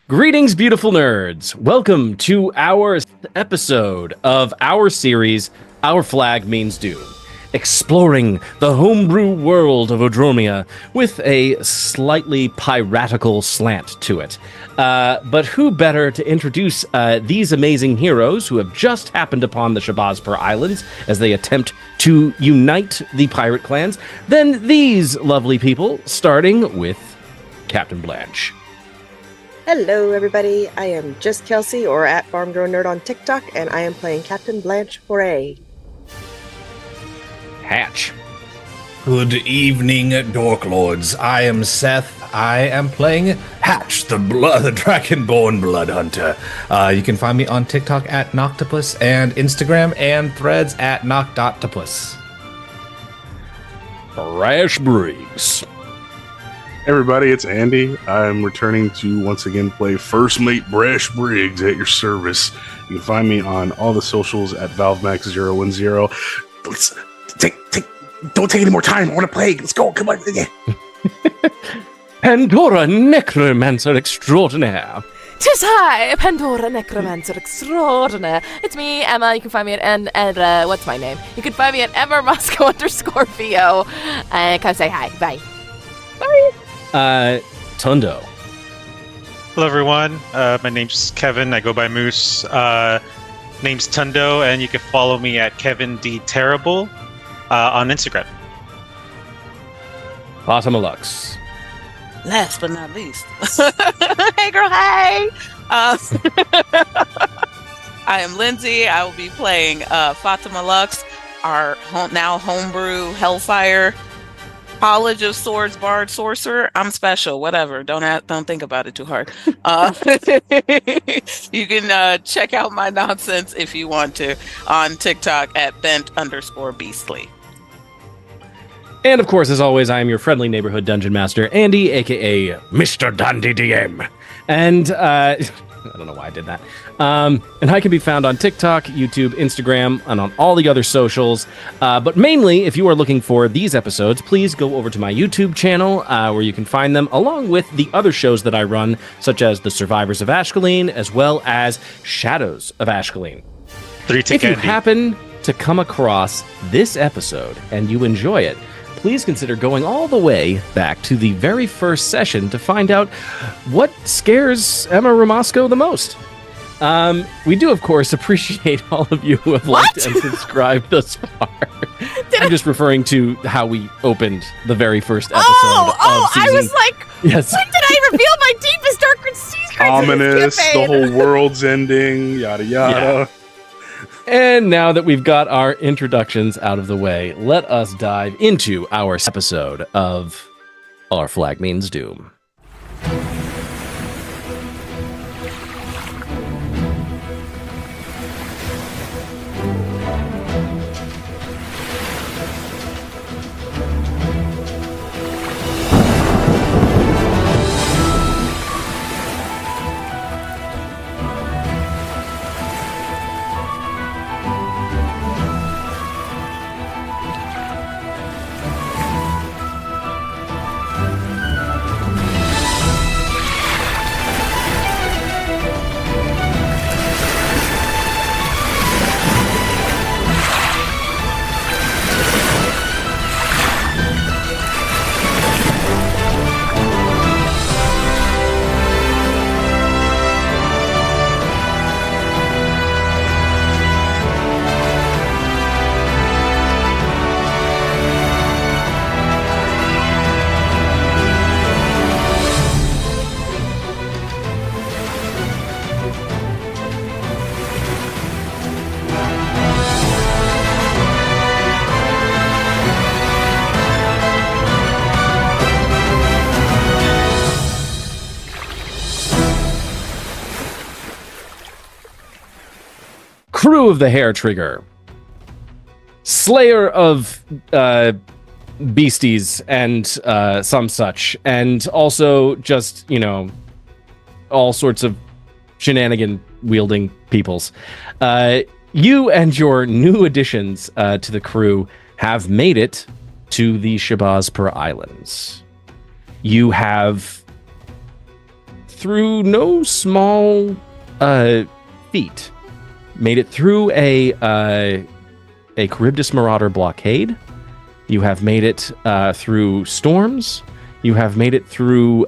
Greetings, beautiful nerds. Welcome to our episode of our series, Our Flag Means Doom, exploring the homebrew world of Odromia with a slightly piratical slant to it. But who better to introduce these amazing heroes who have just happened upon the Shabazpur Islands as they attempt to unite the pirate clans than these lovely people, starting with Captain Blanche. Hello, everybody. I am just Kelsey, or at FarmGrowNerd on TikTok, and I am playing Captain Blanche Foret. Hatch. Good evening, Dork Lords. I am Seth. I am playing Hatch, the Dragonborn Blood Hunter. You can find me on TikTok at Noctopus and Instagram and Threads at Noct.topus. Brash Briggs. Everybody, it's Andy. I'm returning to once again play First Mate Brash Briggs at your service. You can find me on all the socials at ValveMax010. Let's don't take any more time. I want to play. Let's go. Come on. Yeah. Pandora, necromancer extraordinaire. Tis I, Pandora, necromancer extraordinaire. It's me, Emma. You can find me at what's my name? You can find me at EmmaRoscoe_VO. Come say hi. Bye. Bye. Tundo. Hello, everyone. My name's Kevin. I go by Moose. Name's Tundo, and you can follow me at Kevin D Terrible on Instagram. Fatema Lux. Last but not least. Hey, girl. Hey. I am Lindsay. I will be playing Fatema Lux, our now homebrew Hellfire College of Swords Bard Sorcerer. I'm special. Whatever. Don't think about it too hard. You can check out my nonsense if you want to on TikTok at bent_beastly. And of course, as always, I am your friendly neighborhood dungeon master, Andy, aka Mr.DanDyDM. And I don't know why I did that. And I can be found on TikTok, YouTube, Instagram, and on all the other socials. But mainly, if you are looking for these episodes, please go over to my YouTube channel, where you can find them, along with the other shows that I run, such as The Survivors of Ashcaleen, as well as Shadows of Ashcaleen. If you happen to come across this episode and you enjoy it, please consider going all the way back to the very first session to find out what scares Emma Ramasco the most. We do, of course, appreciate all of you who have liked and subscribed thus far. I'm just referring to how we opened the very first episode of season. I was like, yes. When did I reveal my deepest, darkest secrets? Ominous, the whole world's ending, yada yada. Yeah. And now that we've got our introductions out of the way, let us dive into our episode of Our Flag Means Doom. Crew of the Haretrigger, slayer of beasties and some such, and also just, all sorts of shenanigan wielding peoples. You and your new additions to the crew have made it to the Shabazpur Islands. You have through no small feat, made it through a Charybdis Marauder blockade. You have made it through storms. You have made it through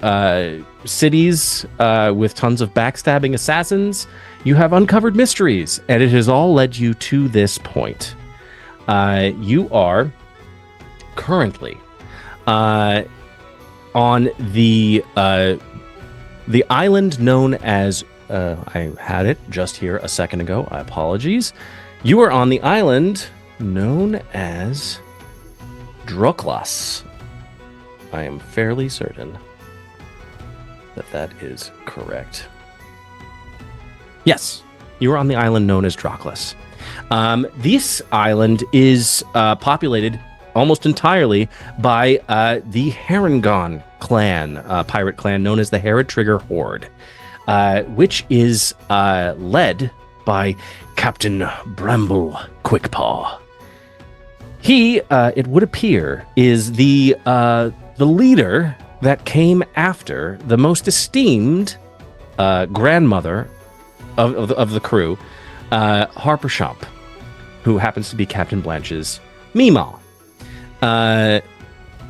cities with tons of backstabbing assassins. You have uncovered mysteries, and it has all led you to this point. You are currently on the island known as I had it just here a second ago. Apologies. You are on the island known as Droqlas. I am fairly certain that that is correct. Yes, you are on the island known as Droqlas. This island is populated almost entirely by the Harengon clan, pirate clan known as the Haretrigger Horde, which is led by Captain Bramble Quickpaw. He, it would appear, is the leader that came after the most esteemed grandmother of the crew, Harper Shump, who happens to be Captain Blanche's Meemaw.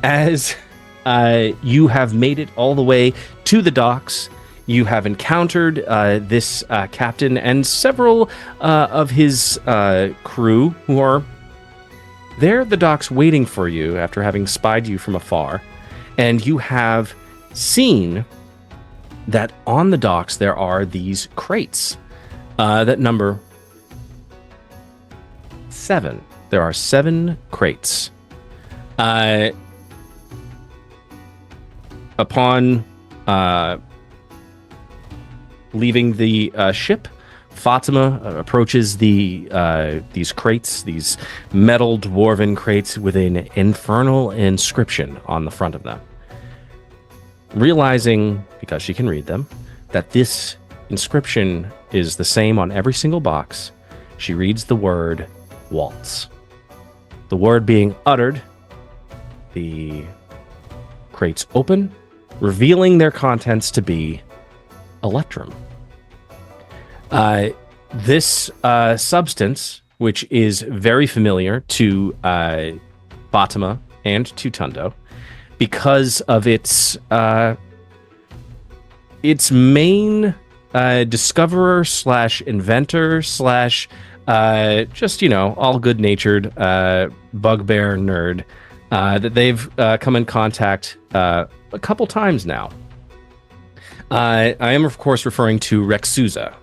As you have made it all the way to the docks, you have encountered this captain and several of his crew who are there at the docks waiting for you after having spied you from afar. And you have seen that on the docks there are these crates that number 7. There are 7 crates. Upon leaving the ship, Fatema approaches these crates, these metal dwarven crates with an infernal inscription on the front of them. Realizing, because she can read them, that this inscription is the same on every single box, she reads the word waltz. The word being uttered, the crates open, revealing their contents to be electrum. This substance, which is very familiar to Fatema and to Tundo, because of its main discoverer / inventor / just, all good-natured bugbear nerd that they've come in contact a couple times now. I am, of course, referring to Rexuza,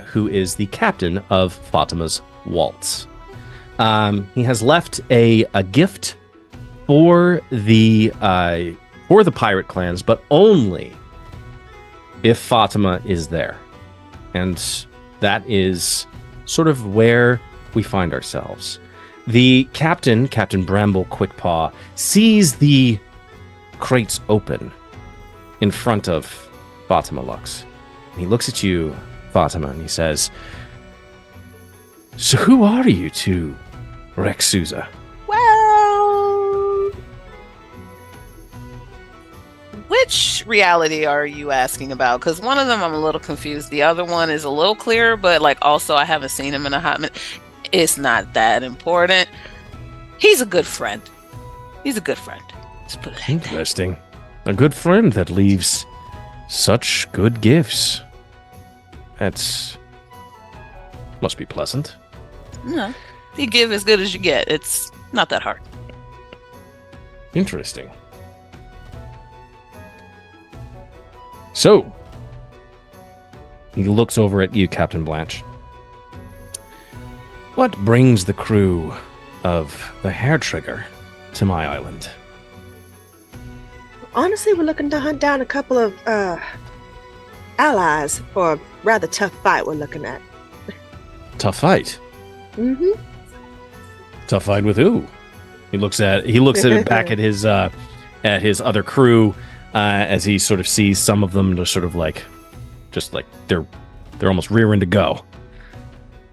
who is the captain of Fatema's waltz. He has left a gift for the pirate clans, but only if Fatema is there. And that is sort of where we find ourselves. The Captain Bramble Quickpaw, sees the crates open in front of Fatema Lux. He looks at you, Fatema, and he says, "So who are you two, Rexuza?" Well, which reality are you asking about? Because one of them I'm a little confused. The other one is a little clearer, but also I haven't seen him in a hot minute. It's not that important. He's a good friend. Let's put it like that. Interesting. A good friend that leaves such good gifts. That's must be pleasant. No, you give as good as you get. It's not that hard. Interesting. So, he looks over at you, Captain Blanche. What brings the crew of the Haretrigger to my island? Honestly, we're looking to hunt down a couple of allies for a rather tough fight we're looking at. Tough fight? Mm-hmm. Tough fight with who? He looks at it back at his other crew as he sort of sees some of them just they're almost rearing to go.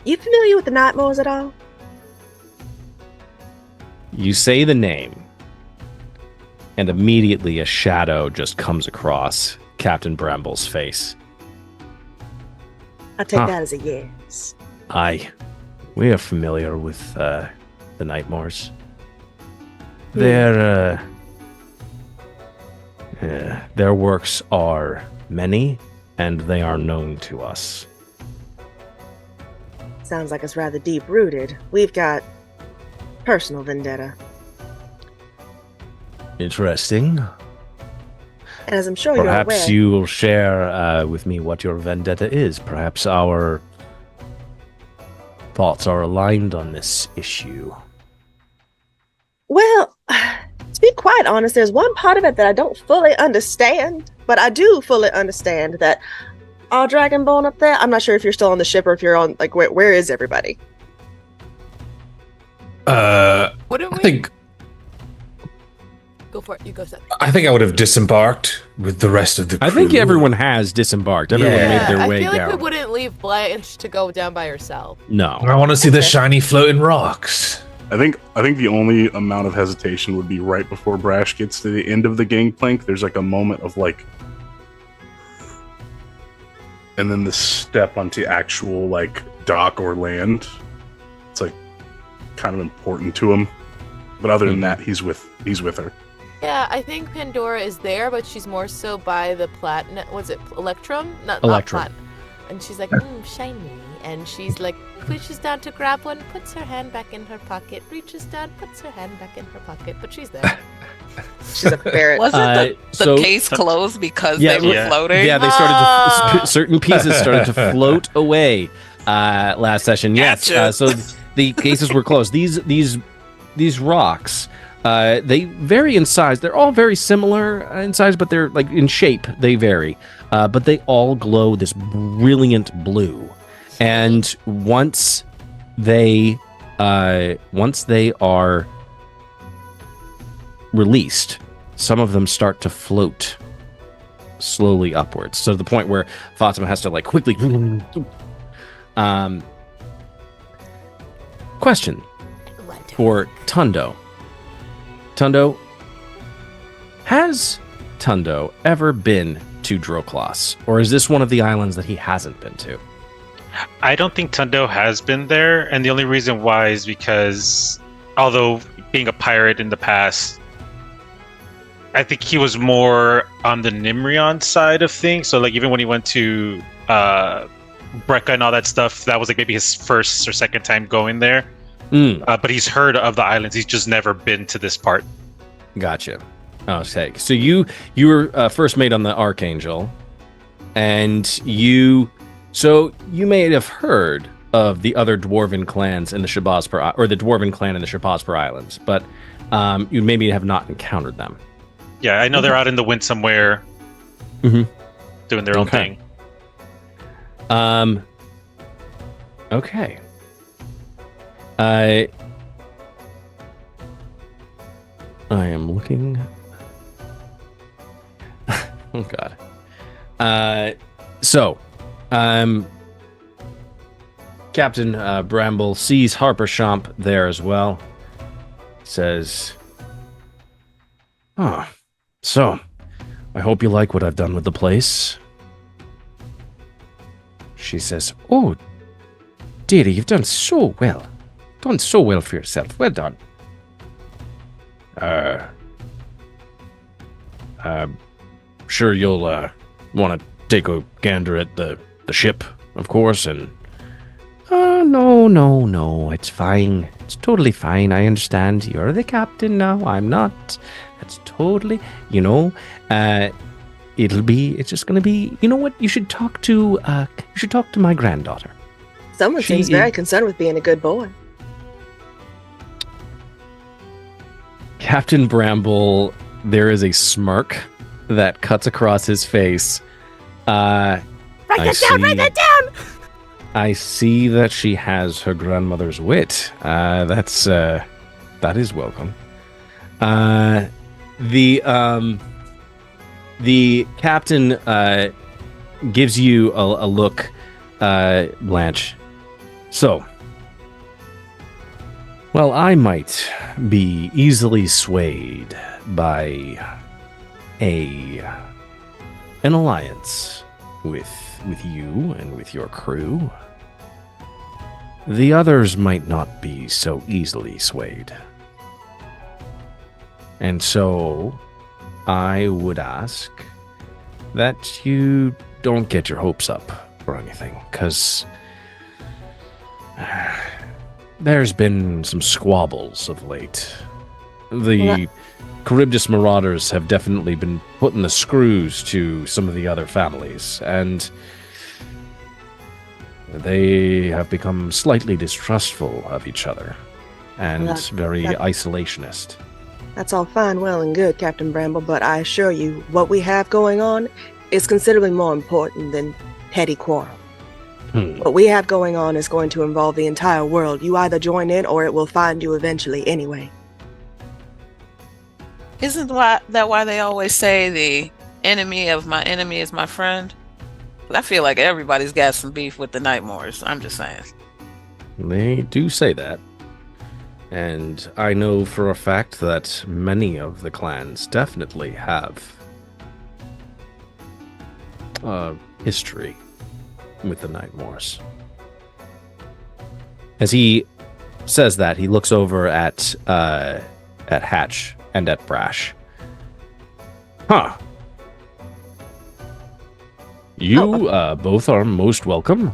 You familiar with the Nightmoores at all? You say the name, and immediately a shadow just comes across Captain Bramble's face. I take Huh. that as a yes. Aye, we are familiar with the Nightmoores. Their works are many, and they are known to us. Sounds like it's rather deep-rooted. We've got personal vendetta. Interesting. And as I'm sure you're Perhaps aware, you will share with me what your vendetta is. Perhaps our thoughts are aligned on this issue. well, to be quite honest, there's one part of it that I don't fully understand, but I do fully understand that our Dragonborn up there, I'm not sure if you're still on the ship or if you're on, like, where is everybody? Wouldn't I we think go for it? You go, Seth. I think I would have disembarked with the rest of the crew. I think everyone has disembarked. Everyone Yeah. made their I way feel like down. we wouldn't leave Blanche to go down by herself. No. I want to see the Okay. shiny floating rocks. I think the only amount of hesitation would be right before Brash gets to the end of the gangplank. There's like a moment of like, and then the step onto actual like dock or land. It's like kind of important to him. But other than that, he's with her. Yeah, I think Pandora is there, but she's more so by the platinum. Was it Electrum? Not Electrum. Platinum. And she's like, shiny. And she's like, reaches down to grab one, puts her hand back in her pocket, reaches down, puts her hand back in her pocket, but she's there. She's a ferret. Wasn't the so- case closed because Yeah, they were yeah. floating? Yeah, they started to certain pieces started to float away last session. Yes, Gotcha. so the cases were closed. These rocks, they vary in size. They're all very similar in size, but they're like in shape they vary. But they all glow this brilliant blue, and once they are released, some of them start to float slowly upwards, so to the point where Fatema has to like quickly. Question for Tundo. Tundo, has Tundo ever been to Droqlas, or is this one of the islands that he hasn't been to? I don't think Tundo has been there, and the only reason why is because, although being a pirate in the past, I think he was more on the Nimrion side of things. So, like, even when he went to Brecca and all that stuff, that was like maybe his first or second time going there. But he's heard of the islands. He's just never been to this part. Gotcha. Okay, so you were first mate on the Archangel, and you may have heard of the other dwarven clans in the Shabazper, or the dwarven clan in the Shabazper Islands, but you maybe have not encountered them. Yeah, I know they're out in the wind somewhere, Mhm. doing their own Okay. thing. Okay. I am looking. Oh God. Captain Bramble sees Harper Champ there as well. Says, "Oh, so I hope you like what I've done with the place." She says, "Oh, dearie, you've done so well. Done so well for yourself. Well done." Sure you'll want to take a gander at the ship, of course, and no, it's fine. It's totally fine. I understand. You're the captain now. I'm not. That's totally, it's just gonna be, you know what? You should talk to my granddaughter. Someone She seems very concerned with being a good boy. Captain Bramble, there is a smirk that cuts across his face. Write that down! I see that she has her grandmother's wit. That is welcome. The captain gives you a look, Blanche. So, well, I might be easily swayed by a an alliance with you and with your crew, the others might not be so easily swayed. And so, I would ask that you don't get your hopes up or anything, because there's been some squabbles of late. The Charybdis Marauders have definitely been putting the screws to some of the other families, and they have become slightly distrustful of each other and very isolationist. That's all fine, well, and good, Captain Bramble, but I assure you, what we have going on is considerably more important than petty quarrel. What we have going on is going to involve the entire world. You either join in, or it will find you eventually anyway. Isn't that why they always say the enemy of my enemy is my friend? I feel like everybody's got some beef with the Nightmoores. I'm just saying. They do say that. And I know for a fact that many of the clans definitely have history with the Nightmoores. As he says that, he looks over at Hatch and at Brash. Huh. You both are most welcome.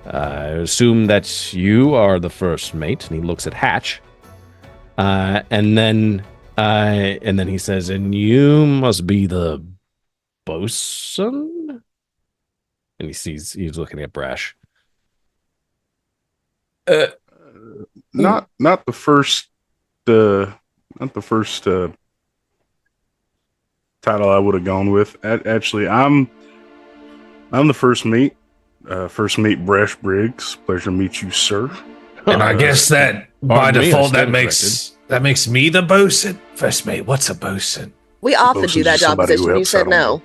I assume that you are the first mate, and he looks at Hatch. And then he says, and you must be the bosun? And he's looking at Brash. Not the first title I would have gone with. Actually, I'm the first mate. First mate Brash Briggs. Pleasure to meet you, sir. And I guess that by Pardon me, I default stand that makes me the bosun. First mate, what's a bosun? We offered you that Bosun's job somebody who position. You helps said out on no.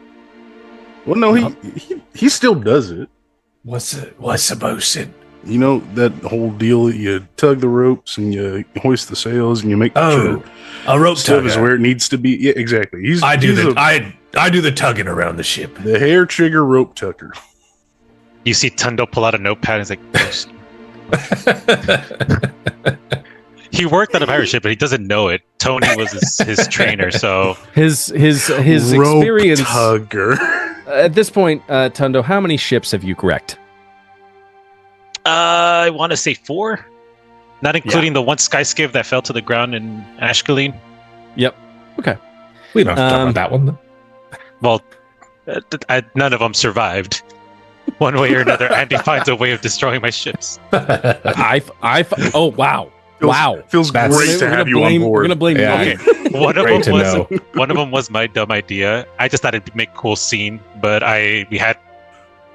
Well, no, he still does it. What's a bosun? You know that whole deal. You tug the ropes and you hoist the sails and you make sure a rope stuff is tugger. where it needs to be. Yeah, exactly. I do the tugging around the ship. The Haretrigger rope tucker. You see Tundo pull out a notepad and he's like, "Ghost." He worked on a pirate ship, but he doesn't know it. Tony was his trainer, so His rope experience tugger. at this point, Tundo, how many ships have you wrecked? I want to say 4, not including the one skyskiff that fell to the ground in Ashcaleen. Yep. Okay. We don't have to talk about that one, though. Well, none of them survived. One way or another, Andy finds a way of destroying my ships. Oh wow. Wow. Feels That's- great to have you on board. We're gonna blame you. Yeah. Okay. One of Great to know. them was my dumb idea. I just thought it'd make a cool scene, but we had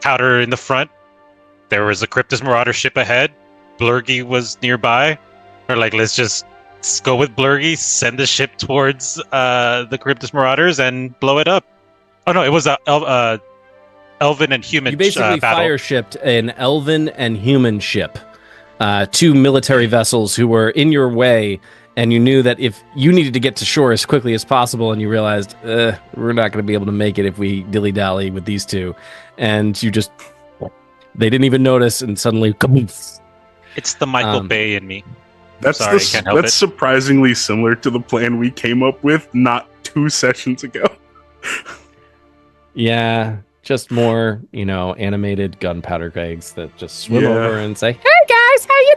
powder in the front. There was a Charybdis Marauder ship ahead. Blurgy was nearby. We're like, let's go with Blurgy, send the ship towards the Charybdis Marauders and blow it up. Oh no, it was a Elven and human You basically battle. fire shipped an elven and human ship, 2 military vessels who were in your way, and you knew that if you needed to get to shore as quickly as possible, and you realized we're not going to be able to make it if we dilly-dally with these 2, and they didn't even notice, and suddenly, kaboom. It's the Michael Bay in me. That's Sorry, can't help it. surprisingly similar to the plan we came up with not 2 sessions ago. Yeah, just more, animated gunpowder kegs that just swim Yeah. over and say, "Hey guys, how you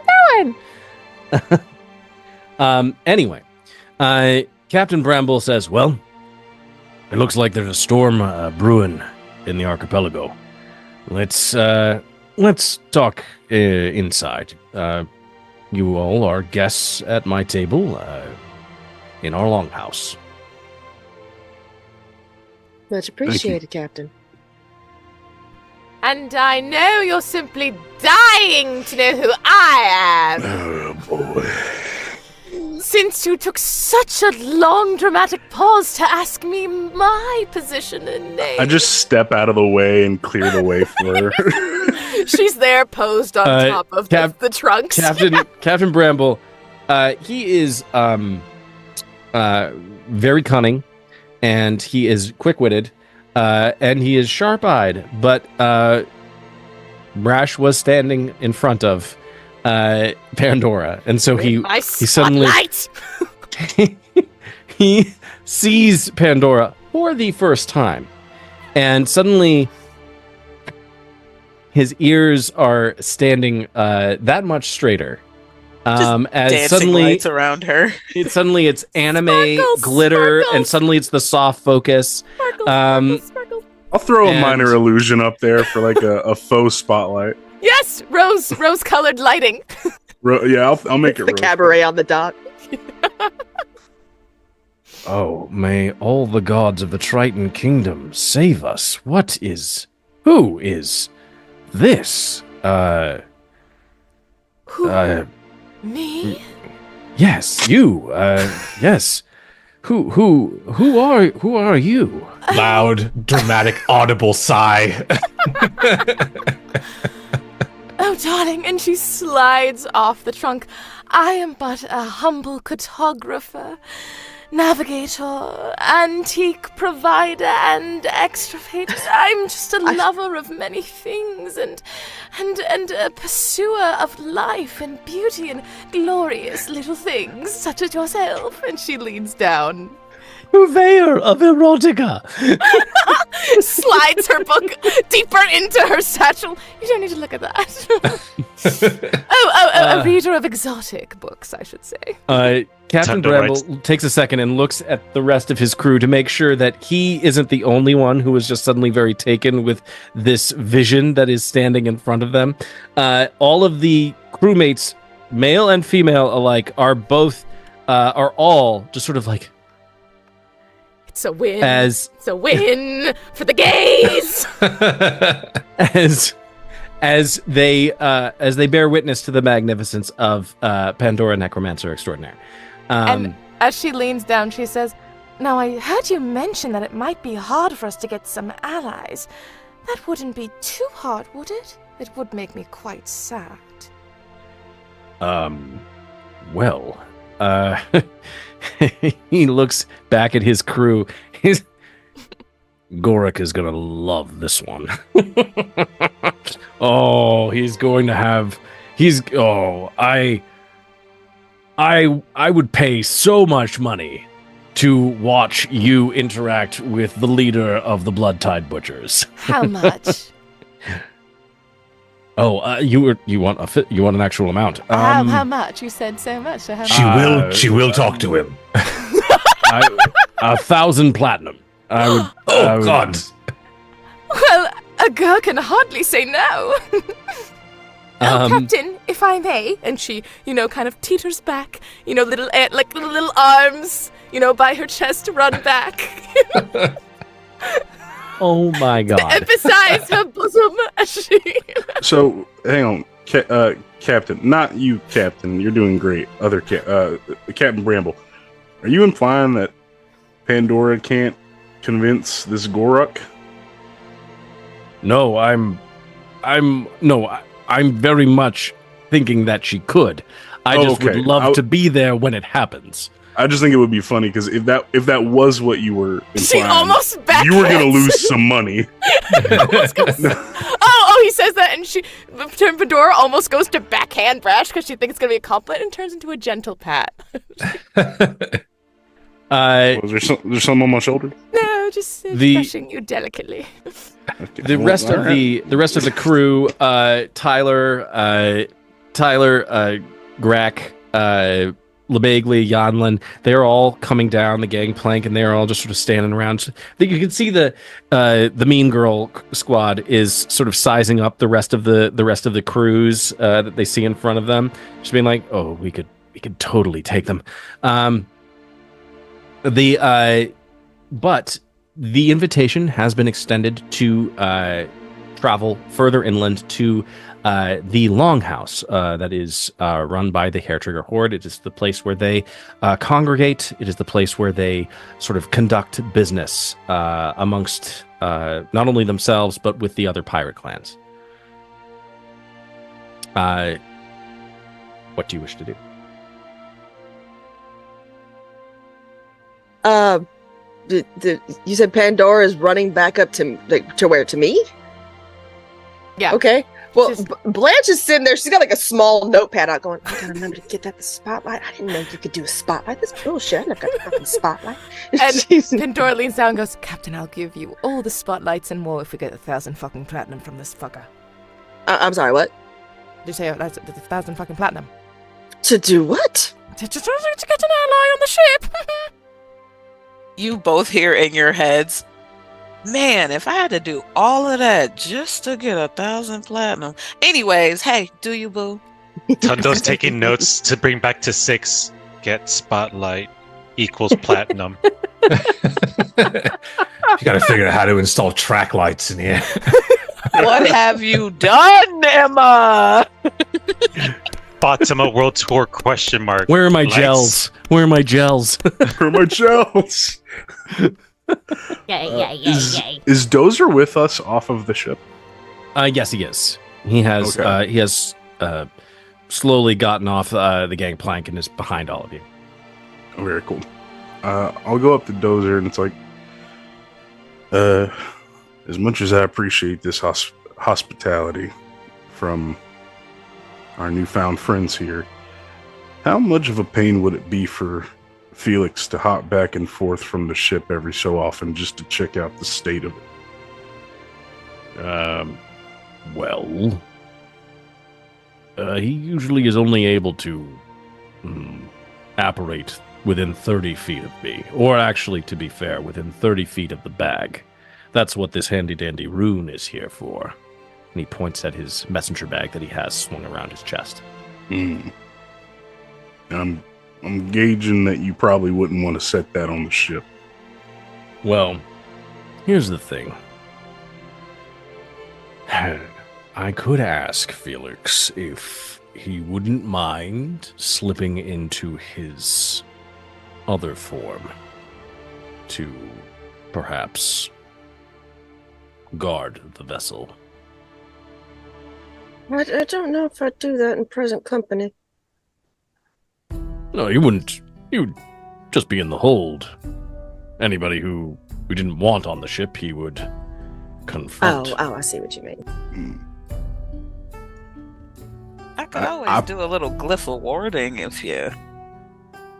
doing?" Anyway, Captain Bramble says, "Well, it looks like there's a storm brewing in the archipelago. Let's talk inside. You all are guests at my table in our longhouse." Much appreciated, Captain. And I know you're simply dying to know who I am. Oh boy. Since you took such a long dramatic pause to ask me my position and name. I just step out of the way and clear the way for her. She's there posed on top of the trunks. Captain Bramble, he is very cunning, and he is quick-witted. and he is sharp-eyed, but Brash was standing in front of Pandora, and so he suddenly he sees Pandora for the first time, and suddenly his ears are standing that much straighter. As Dancing suddenly lights around her. It's anime Sparkles, glitter, sparkles. and suddenly it's the soft focus. Sparkle. I'll throw a And- minor illusion up there for like a faux spotlight. Yes, rose-colored lighting. Yeah, I'll make it. The real cabaret on the dock. Oh, may all the gods of the Triton Kingdom save us. Who is this? Who? Me? Yes, you. Yes. Who are you? Loud, dramatic, audible sigh. Oh, darling, and she slides off the trunk. I am but a humble cartographer, navigator, antique provider, and extravagant. I'm just a lover of many things, and a pursuer of life and beauty and glorious little things, such as yourself. And she leans down, Purveyor of erotica. slides her book deeper into her satchel. You don't need to look at that. A reader of exotic books, I should say. Captain Tundo Bramble writes- takes a second and looks at the rest of his crew to make sure that he isn't the only one who is just suddenly very taken with this vision that is standing in front of them. All of the crewmates, male and female alike, are all just sort of like, It's a win. as It's a win for the gays. as they bear witness to the magnificence of Pandora Necromancer Extraordinaire. And as she leans down, she says, "Now, I heard you mention that it might be hard for us to get some allies. That wouldn't be too hard, would it? It would make me quite sad." Well, he looks back at his crew. Gorik is gonna love this one. Oh, he's going to have. I would pay so much money to watch you interact with the leader of the Blood Tide Butchers. How much? Oh, you want an actual amount? How much? You said so much. So how much? She will talk to him. 1,000 platinum. I would. Oh God! Well, a girl can hardly say no. Captain, if I may. And she, kind of teeters back, little arms, by her chest run back. Oh my God! Emphasize her bosom as she. So hang on, Captain. Not you, Captain. You're doing great. Other Captain Bramble. Are you implying that Pandora can't convince this Goruk? No, I'm very much thinking that she could. I just would love to be there when it happens. I just think it would be funny because if that was what you were implying, She almost backhands. you were gonna lose some money. Oh, he says that, and Pandora almost goes to backhand Brash because she thinks it's gonna be a compliment, and turns into a gentle pat. Was there something on my shoulder? No, just brushing you delicately. Okay. The rest of the crew, Tyler, Grack, LeBagley, Yanlin, they're all coming down the gangplank, and they're all just sort of standing around. You can see the Mean Girl squad is sort of sizing up the rest of the crews that they see in front of them, just being like, "Oh, we could totally take them." But the invitation has been extended to travel further inland to the Longhouse that is run by the Haretrigger Horde. It is the place where they congregate. It is the place where they sort of conduct business amongst not only themselves, but with the other pirate clans. What do you wish to do? You said Pandora is running back up to where? To me? Yeah. Okay. Well, She's- Blanche is sitting there. She's got like a small notepad out going, I gotta remember to get that the spotlight. I didn't know you could do a spotlight. This bullshit. I've got the fucking spotlight. And She's- Pandora leans down and goes, Captain, I'll give you all the spotlights and more if we get 1,000 fucking platinum from this fucker. I'm sorry, what? Did you say that's 1,000 fucking platinum? To do what? To get an ally on the ship. You both hear in your heads, man, if I had to do all of that just to get 1,000 platinum. Anyways, hey, do you, boo? Tundo's taking notes to bring back to 6. Get spotlight equals platinum. You gotta figure out how to install track lights in here. What have you done, Emma? Fatema World Tour question mark. Where are my Lights. gels? Where are my gels? For my shells. Is Dozer with us off of the ship? Yes, he is. He has. Okay. He has slowly gotten off the gangplank and is behind all of you. Oh, very cool. I'll go up to Dozer and it's like, as much as I appreciate this hospitality from our newfound friends here, how much of a pain would it be for Felix to hop back and forth from the ship every so often just to check out the state of it? Well, he usually is only able to apparate within 30 feet of me, or actually, to be fair, within 30 feet of the bag. That's what this handy-dandy rune is here for. And he points at his messenger bag that he has swung around his chest. And I'm gauging that you probably wouldn't want to set that on the ship. Well, here's the thing. I could ask Felix if he wouldn't mind slipping into his other form to perhaps guard the vessel. I don't know if I'd do that in present company. No, you wouldn't. You'd just be in the hold. Anybody who we didn't want on the ship, he would confront. Oh, I see what you mean. I could always do a little glyph of warding if you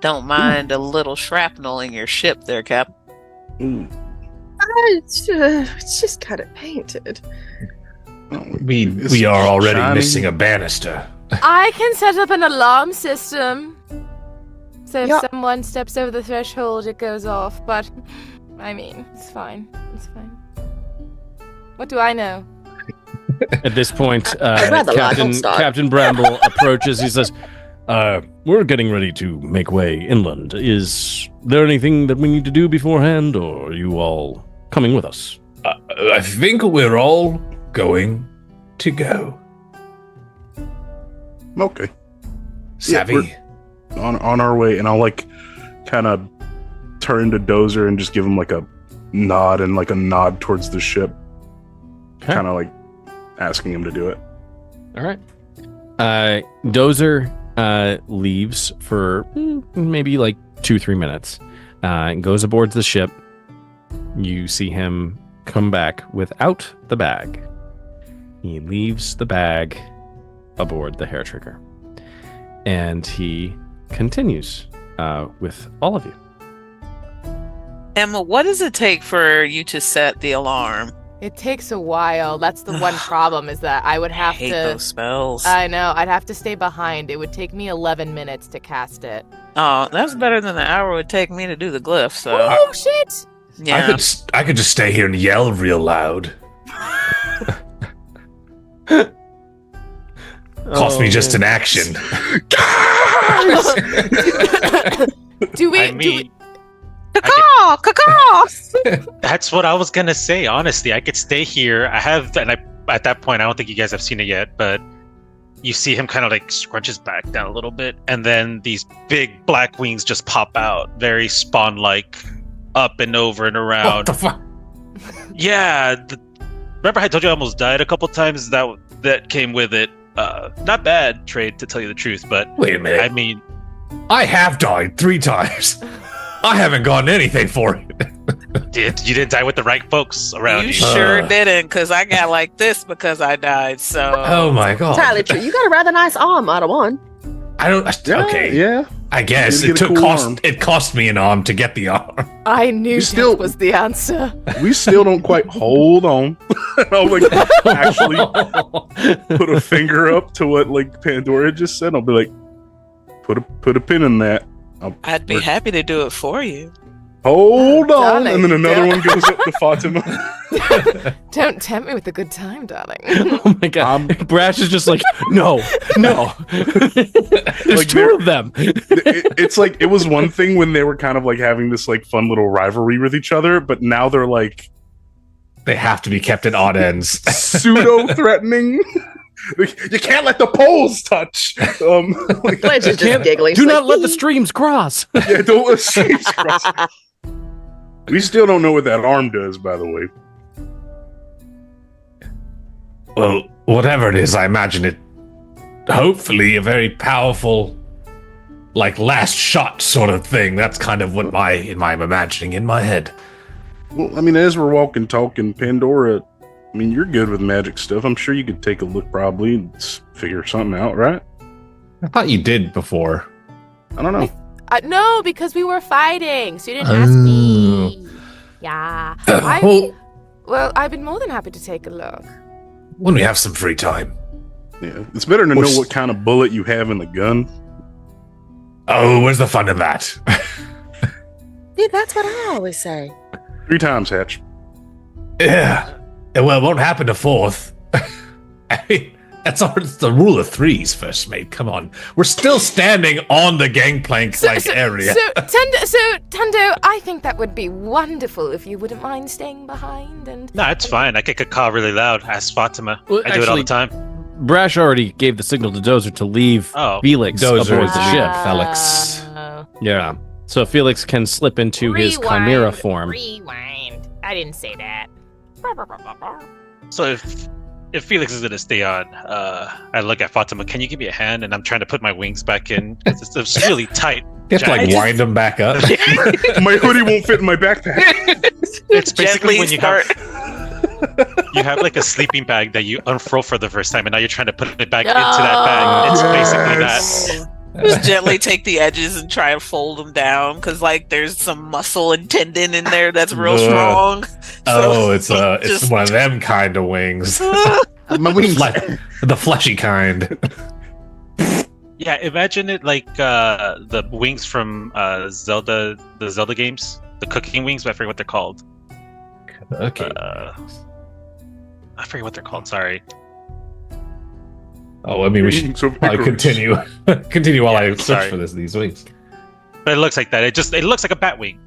don't mind a little shrapnel in your ship there, Cap. It's just kind of painted. We are already shining. missing a banister. I can set up an alarm system. So if Yeah. someone steps over the threshold, it goes off. But, I mean, it's fine. It's fine. What do I know? At this point, I'd rather not. Don't start. Captain Bramble approaches. He says, we're getting ready to make way inland. Is there anything that we need to do beforehand, or are you all coming with us? I think we're all going to go. Okay. Savvy. we're- On our way, and I'll like kind of turn to Dozer and just give him like a nod and like a nod towards the ship, Okay. kind of like asking him to do it. All right. Dozer leaves for maybe like 2-3 minutes. And goes aboard the ship. You see him come back without the bag. He leaves the bag aboard the Haretrigger. And he continues with all of you. Emma, what does it take for you to set the alarm? It takes a while. That's the one problem, is that I would I have hate to... those spells. I know. I'd have to stay behind. It would take me 11 minutes to cast it. Oh, that's better than the hour it would take me to do the glyph, so... Oh, shit! Yeah. I could just stay here and yell real loud. Cost me just an action. Do we... I mean, that's what I was gonna say. Honestly, I could stay here. At that point, I don't think you guys have seen it yet, but you see him kind of like scrunch his back down a little bit, and then these big black wings just pop out, very Spawn-like, up and over and around. What the fuck? Yeah, remember I told you I almost died a couple times? That came with it. Not bad trade, to tell you the truth, but Wait a minute. I mean, I have died 3 times. I haven't gotten anything for it. You didn't die with the right folks around You you. sure didn't, because I got like this because I died. So. Oh my god. Entirely true. You got a rather nice arm out of one. I don't. Okay. Yeah. I guess You it get a took cool cost. arm. It cost me an arm to get the arm. I knew You that still- was the answer. We still don't quite hold on. I'll like actually put a finger up to what like Pandora just said. I'll be like, put a pin in that. I'd be happy to do it for you. Hold on, darling, and then another yeah. one goes up to Fatema. Don't tempt me with a good time, darling. Oh my god. Brash is just like, no. There's Like, two of them. It's like it was one thing when they were kind of like having this like fun little rivalry with each other, but now they're like They have to be kept at odd ends. pseudo threatening. You can't let the poles touch. Like, Blanche is just Can't- giggling. Do She's not like, let the streams cross. yeah, don't let streams cross. We still don't know what that arm does, by the way. Well, whatever it is, I imagine it. Hopefully, a very powerful, like last shot sort of thing. That's kind of what I'm imagining in my head. Well, I mean, as we're walking, talking, Pandora, I mean, you're good with magic stuff. I'm sure you could take a look probably and figure something out, right? I thought you did before. I don't know. No, because we were fighting, so you didn't ask me. Yeah. Well, I've been more than happy to take a look. When we have some free time. Yeah, it's better to know what kind of bullet you have in the gun. Oh, where's the fun in that? See, that's what I always say. 3 times, Hatch. Yeah. Well, it won't happen to fourth. I mean, it's the rule of threes, first mate. Come on. We're still standing on the gangplank area. So, Tundo, I think that would be wonderful if you wouldn't mind staying behind and... No, it's fine. I kick a call really loud. Ask Fatema. Well, I do it all the actually- time. Brash already gave the signal to Dozer to leave Oh. Felix Dozer aboard is the the ship. Felix. Yeah. So Felix can slip into his chimera form. Rewind. I didn't say that. So if Felix is gonna stay on, I look at Fatema. Can you give me a hand? And I'm trying to put my wings back in. It's really tight. You have to like Giant. wind them back up. My hoodie won't fit in my backpack. It's basically Gently when you start. have like a sleeping bag that you unfurl for the first time, and now you're trying to put it back into that bag. It's basically that. Just gently take the edges and try and fold them down because like there's some muscle and tendon in there that's real Ugh. strong. Oh, it's just- one of them kind of wings. My wings. The fleshy kind. Yeah, imagine it like the wings from the Zelda games, the cooking wings. But I forget what they're called. Okay. I forget what they're called. Sorry. Oh, I mean, we should So probably Icarus. continue while I search sorry. for these wings. But it looks like that. It looks like a bat wing.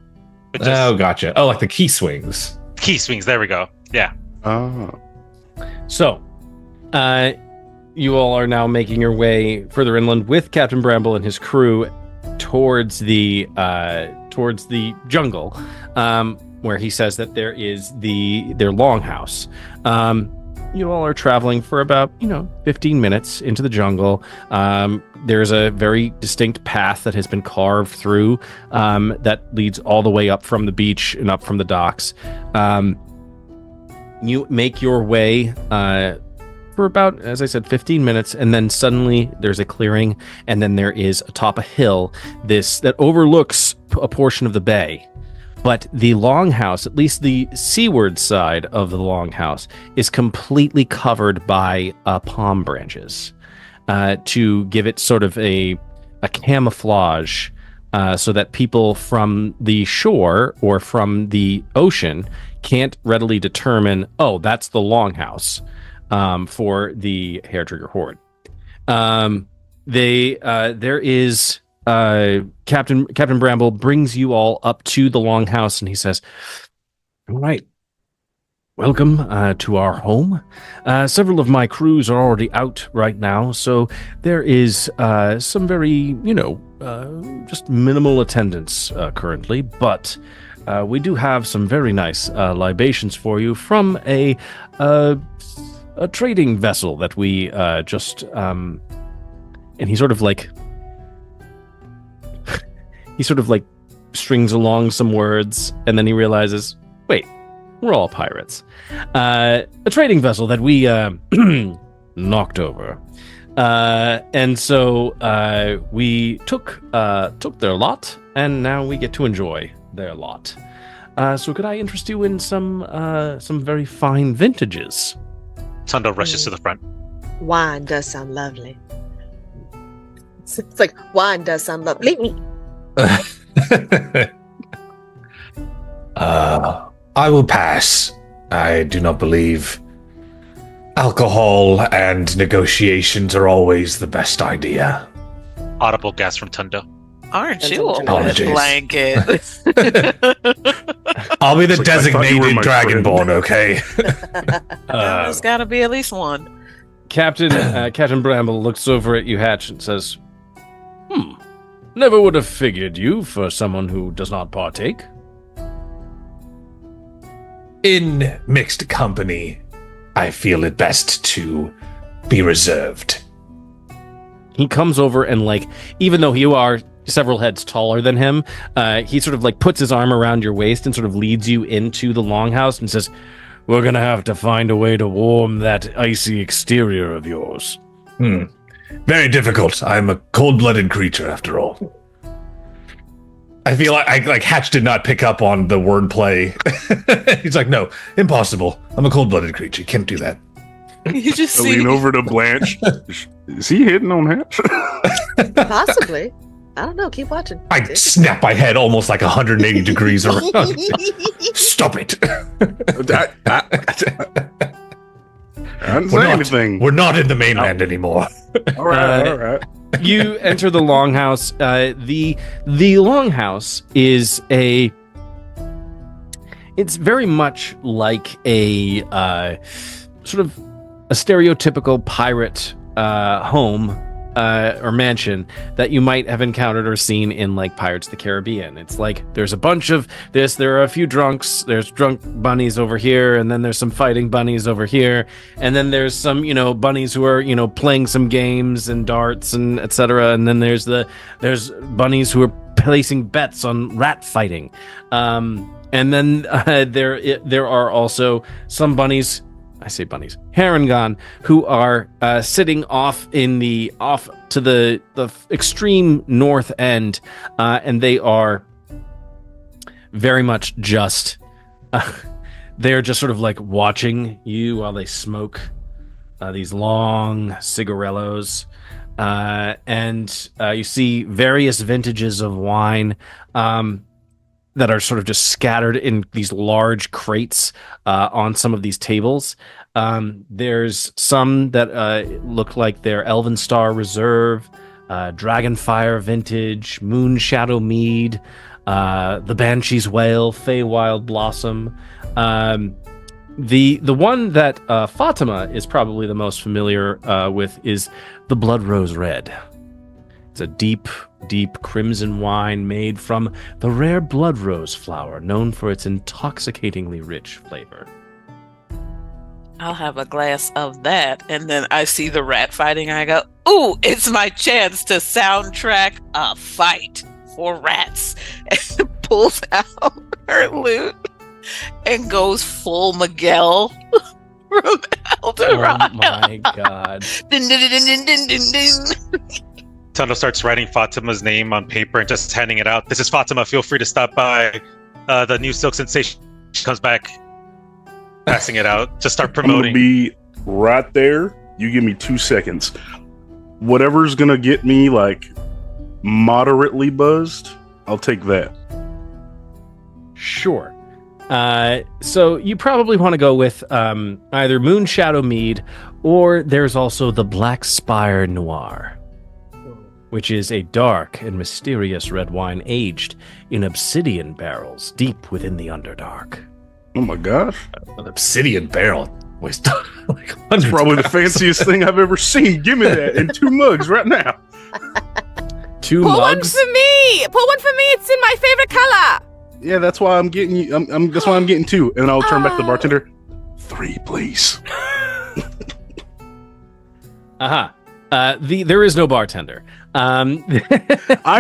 But just Oh, gotcha. Oh, like the key swings. key swings. There we go. Yeah. Oh. So, you all are now making your way further inland with Captain Bramble and his crew towards the jungle, where he says that there is their longhouse. You all are traveling for about 15 minutes into the jungle. There's a very distinct path that has been carved through that leads all the way up from the beach and up from the docks. You make your way for about, as I said, 15 minutes, and then suddenly there's a clearing, and then there is atop a hill that overlooks a portion of the bay. But the longhouse, at least the seaward side of the longhouse, is completely covered by palm branches to give it sort of a camouflage so that people from the shore or from the ocean can't readily determine, oh, that's the longhouse for the Haretrigger horde. There is Captain Bramble brings you all up to the longhouse, and he says, "All right, welcome to our home. Several of my crews are already out right now, so there is some very, just minimal attendance currently, but we do have some very nice libations for you from a trading vessel that we just and he sort of like strings along some words, and then he realizes, Wait, we're all pirates. A trading vessel that we knocked over. And so we took their lot, and now we get to enjoy their lot. So could I interest you in some very fine vintages? Tundo rushes to the front. Wine does sound lovely. It's like, wine does sound lovely. I will pass. I do not believe alcohol and negotiations are always the best idea. Audible gasp from Tundo. Aren't you a Apologies. blanket? I'll be the It's like, I thought you were designated my Dragonborn, okay? There's got to be at least one. Captain Bramble looks over at you, Hatch, and says, never would have figured you for someone who does not partake. In mixed company, I feel it best to be reserved. He comes over and, like, even though you are several heads taller than him, he sort of, like, puts his arm around your waist and sort of leads you into the longhouse and says, we're gonna have to find a way to warm that icy exterior of yours. Very difficult. I'm a cold-blooded creature, after all. I feel like Hatch did not pick up on the wordplay. He's like, no, impossible. I'm a cold-blooded creature. Can't do that. You just I see lean over to Blanche. Is he hitting on Hatch? Possibly. I don't know. Keep watching. I snap my head almost like 180 degrees around. Stop it. I didn't say anything. We're not in the mainland anymore. All right. You enter the longhouse. The longhouse is it's very much like a sort of a stereotypical pirate home or mansion that you might have encountered or seen in, like, Pirates of the Caribbean. It's like there's a bunch of this, there are a few drunks, there's drunk bunnies over here, and then there's some fighting bunnies over here, and then there's some, bunnies who are, playing some games and darts and etc. And then there's bunnies who are placing bets on rat fighting. And then there are also some bunnies, I say bunnies, Harengon, who are sitting off to the extreme north end, and they are very much just they're just sort of like watching you while they smoke these long cigarellos, and you see various vintages of wine that are sort of just scattered in these large crates on some of these tables. There's some that look like they're Elven Star Reserve, Dragonfire Vintage, Moon Shadow Mead, the Banshee's Whale, Feywild Blossom. The one that Fatema is probably the most familiar with is the Blood Rose Red. It's a deep crimson wine made from the rare blood rose flower, known for its intoxicatingly rich flavor. I'll have a glass of that, and then I see the rat fighting, and I go, ooh, it's my chance to soundtrack a fight for rats. And pulls out her lute and goes full Miguel from Eldorado. Oh my god. Din, din, din, din, din, din, din. Tundo starts writing Fatema's name on paper and just handing it out. This is Fatema. Feel free to stop by. The new Silk Sensation comes back. Passing it out. Just start I'm gonna promoting. be right there. You give me 2 seconds. Whatever's gonna get me, like, moderately buzzed, I'll take that. Sure. So you probably want to go with either Moon Shadow Mead, or there's also the Black Spire Noir, which is a dark and mysterious red wine aged in obsidian barrels deep within the Underdark. Oh my gosh. An obsidian barrel weighs like That's probably the fanciest thing I've ever seen. Give me that in 2 mugs right now. 2 Pull one mugs? for me! Pull one for me! It's in my favorite color! Yeah, that's why I'm getting you. That's why I'm getting 2, and I'll turn back to the bartender. 3, please. Uh-huh. There is no bartender. I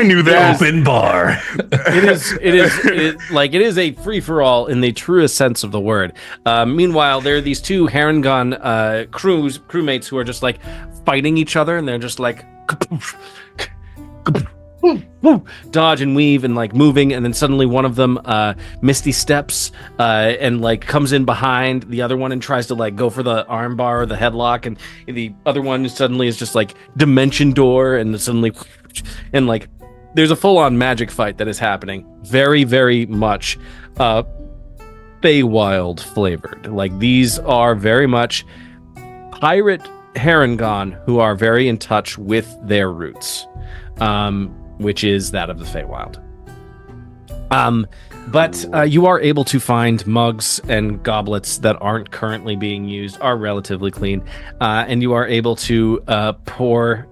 knew that. Open bar. It is a free-for-all in the truest sense of the word. Meanwhile, there are these two Harengon crewmates who are just like fighting each other, and they're just like dodge and weave and like moving, and then suddenly one of them misty steps and like comes in behind the other one and tries to like go for the arm bar or the headlock, and the other one suddenly is just like dimension door, and suddenly and like there's a full-on magic fight that is happening, very, very much Feywild flavored. Like these are very much pirate Harengon who are very in touch with their roots, which is that of the Feywild. But you are able to find mugs and goblets that aren't currently being used, are relatively clean, and you are able to pour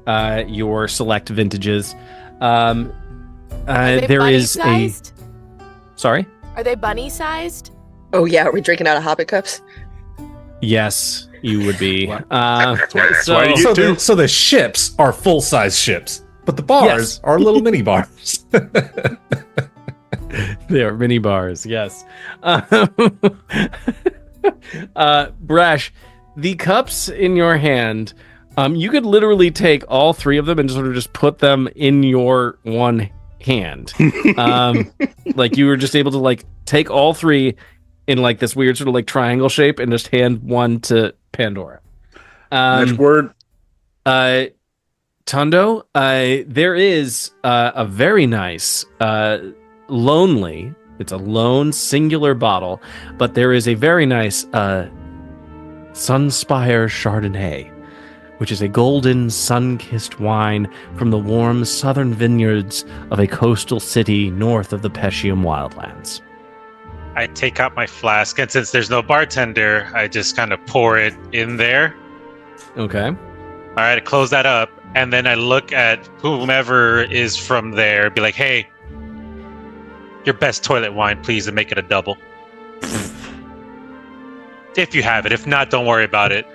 your select vintages. There is bunny-sized? Sorry? Are they bunny-sized? Oh yeah, are we drinking out of Hobbit cups? Yes, you would be. That's why you get two. So the ships are full-size ships, but the bars Yes. are little mini bars. They are mini bars, yes. Brash, the cups in your hand, you could literally take all three of them and sort of just put them in your one hand. Like you were just able to like take all three in like this weird sort of like triangle shape and just hand one to Pandora. Next word. Tundo, there is a very nice lonely, it's a lone singular bottle, but there is a very nice Sunspire Chardonnay, which is a golden sun-kissed wine from the warm southern vineyards of a coastal city north of the Peshium wildlands. I take out my flask, and since there's no bartender, I just kind of pour it in there. Okay. All right, I close that up, and then I look at whomever is from there, be like, hey, your best toilet wine, please, and make it a double. If you have it. If not, don't worry about it.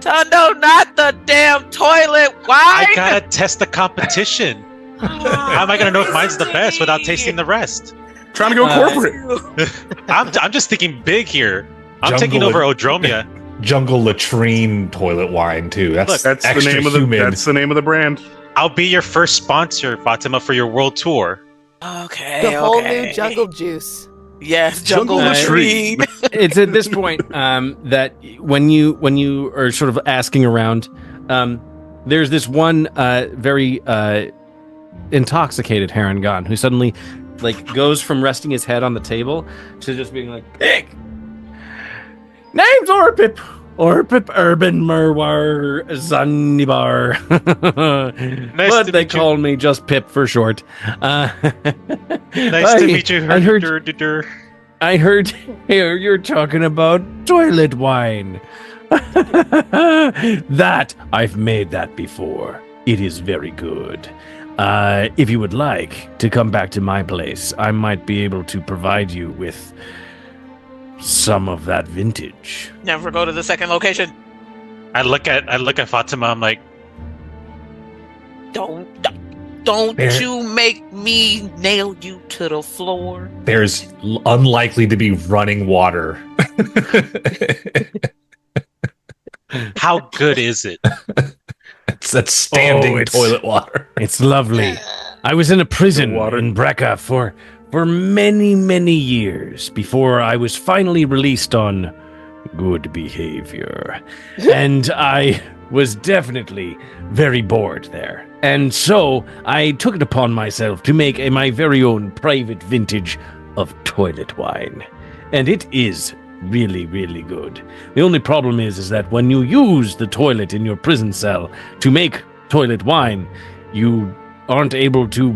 Tundo, not the damn toilet. Why? I gotta test the competition. How am I gonna know if mine's the best without tasting the rest? Trying to go corporate. I'm just thinking big here. I'm Jungle taking over and- Odromia. Jungle latrine toilet wine too. That's That's the extra name of humid. That's the name of the brand. I'll be your first sponsor, Fatima, for your world tour. Okay. The whole new jungle juice. Yes, jungle Jungle retreat. It's at this point that when you are sort of asking around, there's this one very intoxicated Harengon who suddenly like goes from resting his head on the table to just being like, "Pig! Name's Orpip Urban Merwar Zanibar." Nice But to they meet you. call me just Pip for short. Nice to meet you. I heard you're talking about toilet wine. That I've made that before. It is very good. If you would like to come back to my place, I might be able to provide you with some of that vintage. Never go to the second location. I look at Fatima. I'm like, Don't There- you make me nail you to the floor. There's unlikely to be running water. how good is it? That's standing Oh, it's- toilet water. It's lovely. I was in a prison Good water. in Brecca for many, many years before I was finally released on good behavior. And I was definitely very bored there. And so I took it upon myself to make my very own private vintage of toilet wine. And it is really, really good. The only problem is that when you use the toilet in your prison cell to make toilet wine, you aren't able to.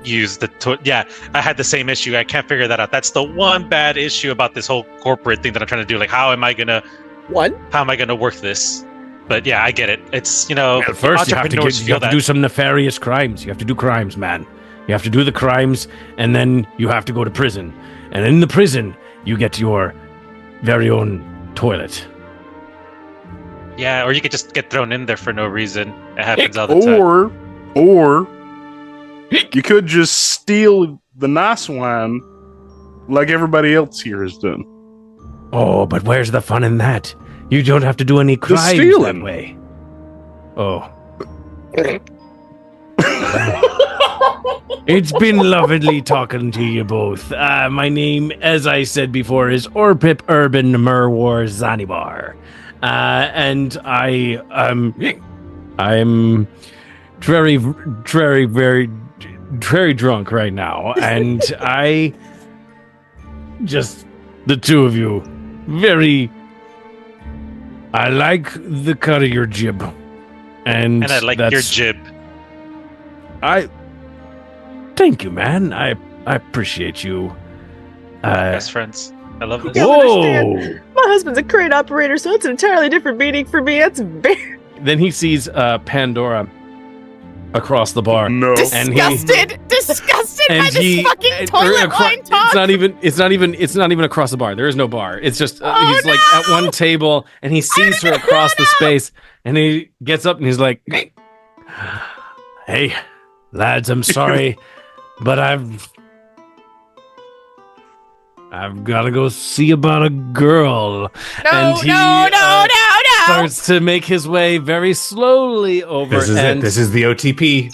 Use the yeah. I had the same issue. I can't figure that out. That's the one bad issue about this whole corporate thing that I'm trying to do. Like, how am I gonna work this? But yeah, I get it. It's At first, you have to entrepreneurs feel that. do some nefarious crimes. You have to do crimes, man. You have to do the crimes, and then you have to go to prison. And in the prison, you get your very own toilet. Yeah, or you could just get thrown in there for no reason. It happens all the time. Or you could just steal the nice wine like everybody else here has done. Oh, but where's the fun in that? You don't have to do any crimes that stealing. way. Oh. It's been lovely talking to you both. My name, as I said before, is Orpip Urban Merwar Zanibar. And I'm very, very, very, very drunk right now. And I just, the two of you, I like the cut of your jib. And I like your jib. Thank you, man. I appreciate you. Best friends. I love this. Yeah. Whoa! understand. My husband's a crane operator, so it's an entirely different meaning for me. It's very Then he sees Pandora across the bar. No. And Disgusted by this fucking toilet line talk. It's not even across the bar. There is no bar. It's just he's like at one table and he sees her across the space and he gets up and he's like, "Hey, lads, I'm sorry, but I've got to go see about a girl." And he starts to make his way very slowly over. This is and it. This is the OTP.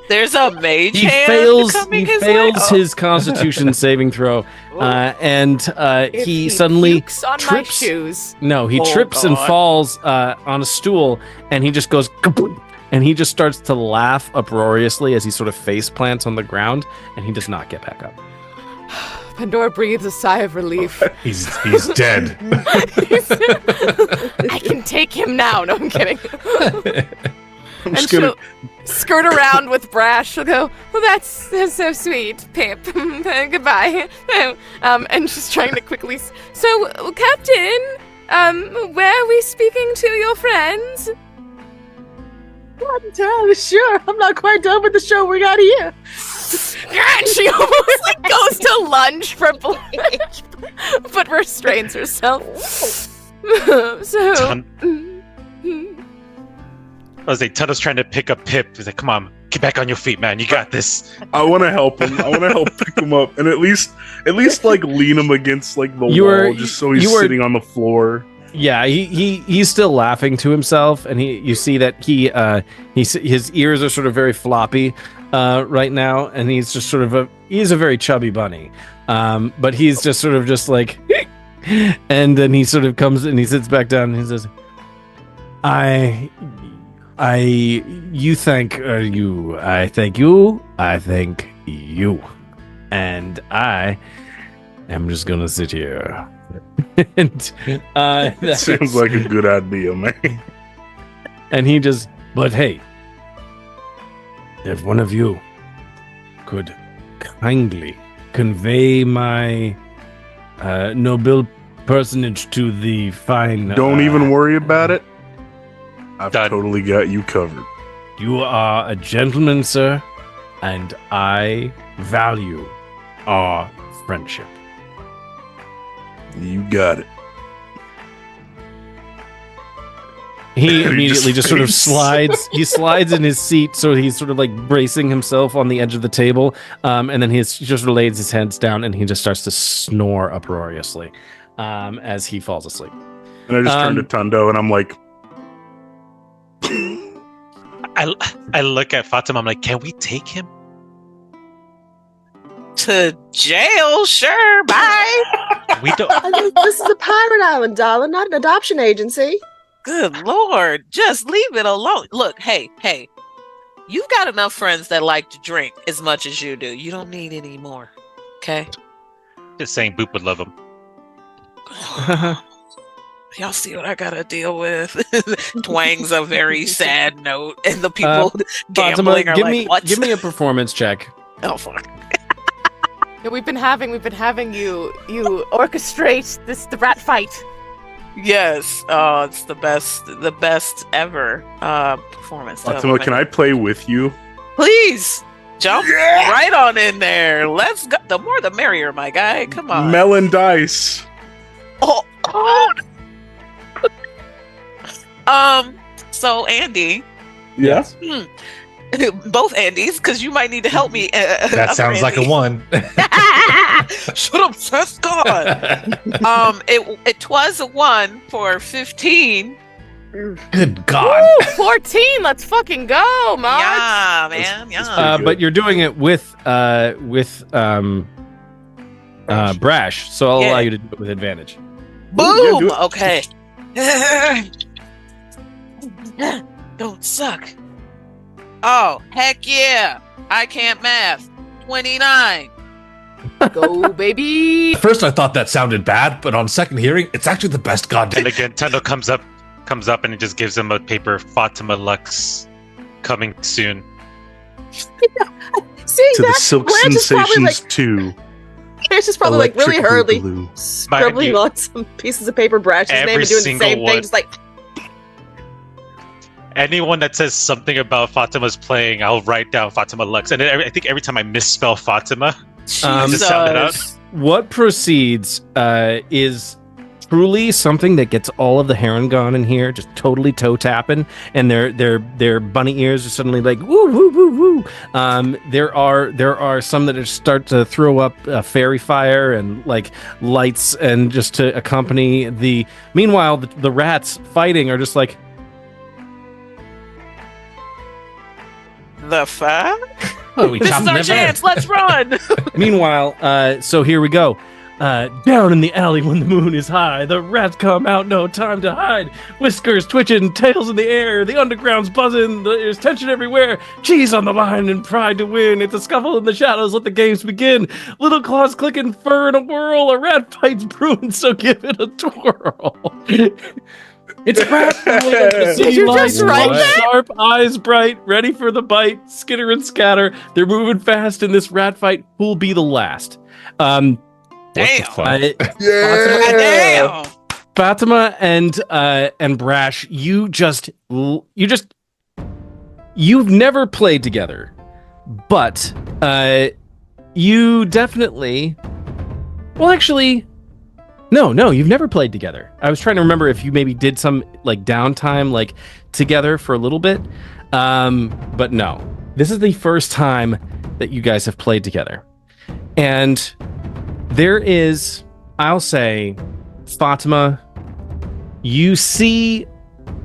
There's a mage He hand fails. coming He his fails way. his Constitution saving throw, and If he suddenly pukes on my trips. shoes. No, he Oh, trips and God. falls on a stool, and he just goes kaboom, and he just starts to laugh uproariously as he sort of face plants on the ground, and he does not get back up. Pandora breathes a sigh of relief. He's dead. I can take him now. No, I'm kidding. I'm And just gonna. she'll skirt around with Brash. She'll go, "Well, that's so sweet, Pip. Goodbye." And she's trying to quickly. So, Captain, where are we speaking to your friends? I'm not entirely sure. I'm not quite done with the show we got here. And she almost like goes to lunge for Blanche, but restrains herself. So. I was like, Tundo's trying to pick up Pip. He's like, "Come on, get back on your feet, man. You got this." I want to help him. I want to help pick him up and at least like lean him against like the You wall, were- just so he's you were- sitting on the floor. Yeah, he's still laughing to himself, and you see that his ears are sort of very floppy right now, and he's just sort of he's a very chubby bunny, but he's just sort of just like, and then he sort of comes and he sits back down and he says, I thank you, and I am just gonna sit here. And That sounds like a good idea, man. and he just, but hey, if one of you could kindly convey my noble personage to the fine. Don't even worry about it. I've Done. totally got you covered. You are a gentleman, sir, and I value our friendship. You got it. He And he immediately just sort of face. slides. He slides in his seat, so he's sort of like bracing himself on the edge of the table, and then he just lays his hands down, and he just starts to snore uproariously as he falls asleep. And I just turned to Tundo and I'm like, I look at Fatema. I'm like, "Can we take him?" To jail, sure, bye. We don't. This is a pirate island, darling, not an adoption agency. Good Lord, just leave it alone. Look, hey, you've got enough friends that like to drink as much as you do. You don't need any more, okay? Just saying, Boop would love him. Y'all see what I gotta deal with? Twangs a very sad note, and the people gambling are give like, me "What? give me a performance check. Oh fuck!" Yeah, we've been having you orchestrate the rat fight. Yes. Oh, it's the best ever performance. Fatema, can I play with you? Please jump right on in there. Let's go. The more the merrier, my guy. Come on. Melon dice. Oh, So Andy, Yes. both Andys, because you might need to help me. That sounds like a one. Shut up, Seth. God. It was a 1 for 15. Good God. Woo, 14. Let's fucking go, Mark. Yeah, man. Yeah. But you're doing it with Brash, so I'll allow you to do it with advantage. Boom. do it. Okay. Don't suck. Oh, heck yeah. I can't math. 29. Go, baby. At first I thought that sounded bad, but on second hearing, it's actually the best goddamn. And again, Tundo comes up and it just gives him a paper. Fatema Lux coming soon. See, To the that's Silk Blanche is probably Sensations like 2. Blanche is probably like really Electric hurriedly Boogaloo. scribbling on some pieces of paper, Brash's name, Every and doing the single same one. thing, just like Anyone that says something about Fatema's playing, I'll write down Fatema Lux. And I think every time I misspell Fatema, I just sound it out. What proceeds is truly something that gets all of the Harengon in here just totally toe tapping, and their bunny ears are suddenly like woo woo woo woo. There are some that just start to throw up fairy fire and like lights, and just to accompany the. Meanwhile, the rats fighting are just like. The fuck? Oh, we This chopped is our them down. chance. Let's run. Meanwhile, so here we go. Down in the alley when the moon is high, the rats come out, no time to hide. Whiskers twitching, tails in the air, the underground's buzzing, there's tension everywhere. Cheese on the line and pride to win. It's a scuffle in the shadows, let the games begin. Little claws clicking, fur in a whirl, a rat fight's brewing, so give it a twirl. It's rat Did you just write that? Sharp eyes bright, ready for the bite, skitter and scatter. They're moving fast in this rat fight. Who'll be the last? Damn. Yeah. Damn. Fatema and Brash, you've never played together, but you definitely. Well, actually. No, you've never played together. I was trying to remember if you maybe did some like downtime like together for a little bit. But no. This is the first time that you guys have played together. And there is, I'll say, Fatema, you see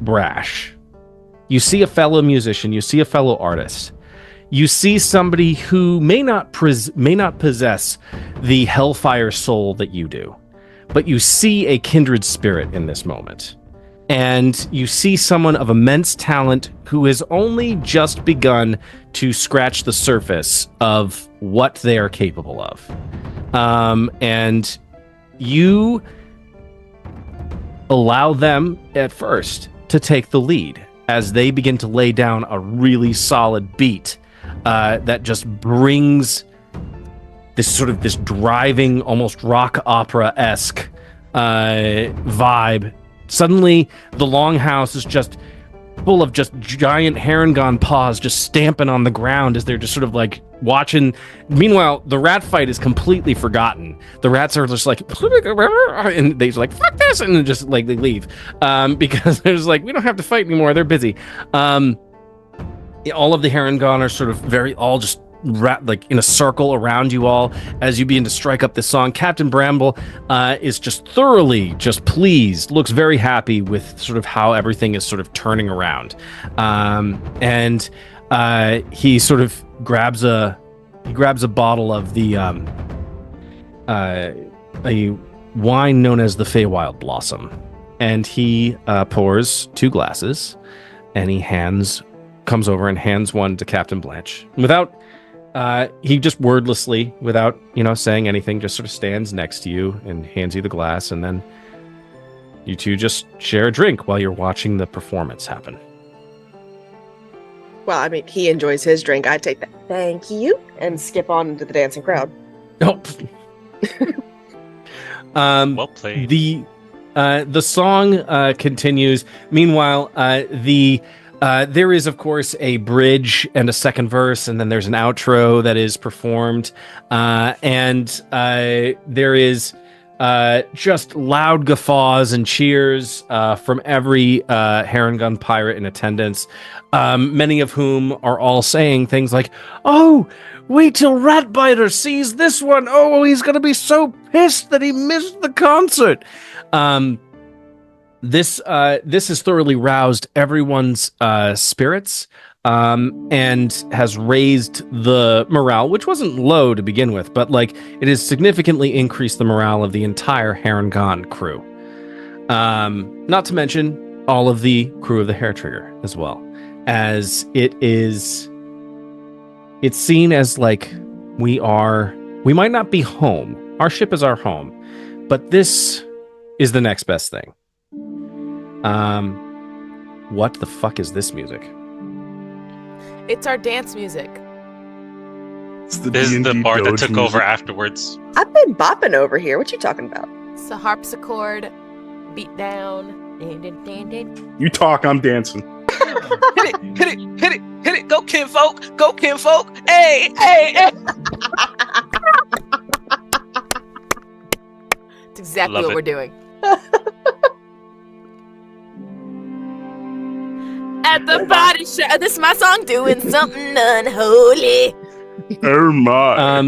Brash. You see a fellow musician, you see a fellow artist. You see somebody who may not possess the hellfire soul that you do. But you see a kindred spirit in this moment. And you see someone of immense talent who has only just begun to scratch the surface of what they are capable of. And you allow them at first to take the lead as they begin to lay down a really solid beat that just brings this driving, almost rock opera-esque vibe. Suddenly, the longhouse is just full of just giant Harengon paws just stamping on the ground as they're just sort of like watching. Meanwhile, the rat fight is completely forgotten. The rats are just like, and they're like, fuck this, and just like they leave because they're just like, we don't have to fight anymore. They're busy. All of the Harengon are sort of all just like in a circle around you all as you begin to strike up this song. Captain Bramble is just thoroughly just pleased, looks very happy with sort of how everything is sort of turning around, and he sort of grabs a bottle of the a wine known as the Feywild Blossom, and he pours 2 glasses, and he comes over and hands one to Captain Blanche without. He just wordlessly, without, saying anything, just sort of stands next to you and hands you the glass, and then you two just share a drink while you're watching the performance happen. Well, I mean, he enjoys his drink. I take that. Thank you, and skip on into the dancing crowd. Oh. Well played. The song continues. Meanwhile, there is, of course, a bridge and a second verse, and then there's an outro that is performed. And there is just loud guffaws and cheers from every Harengon pirate in attendance, many of whom are all saying things like, "Oh, wait till Ratbiter sees this one. Oh, he's going to be so pissed that he missed the concert." This has thoroughly roused everyone's spirits and has raised the morale, which wasn't low to begin with, but like it has significantly increased the morale of the entire Harengon crew. Not to mention all of the crew of the Haretrigger as well, as it's seen as like we might not be home. Our ship is our home, but this is the next best thing. What the fuck is this music? It's our dance music. It's the This is the D&D bar that Doge took music. over afterwards. I've been bopping over here. What you talking about? It's a harpsichord, beat down. You talk, I'm dancing. Hit it, hit it, hit it, hit it. Go, kinfolk. Go, kinfolk. Hey, hey, hey. It's exactly Love what it. we're doing. At the body shop. This is my song, doing something unholy. Oh my.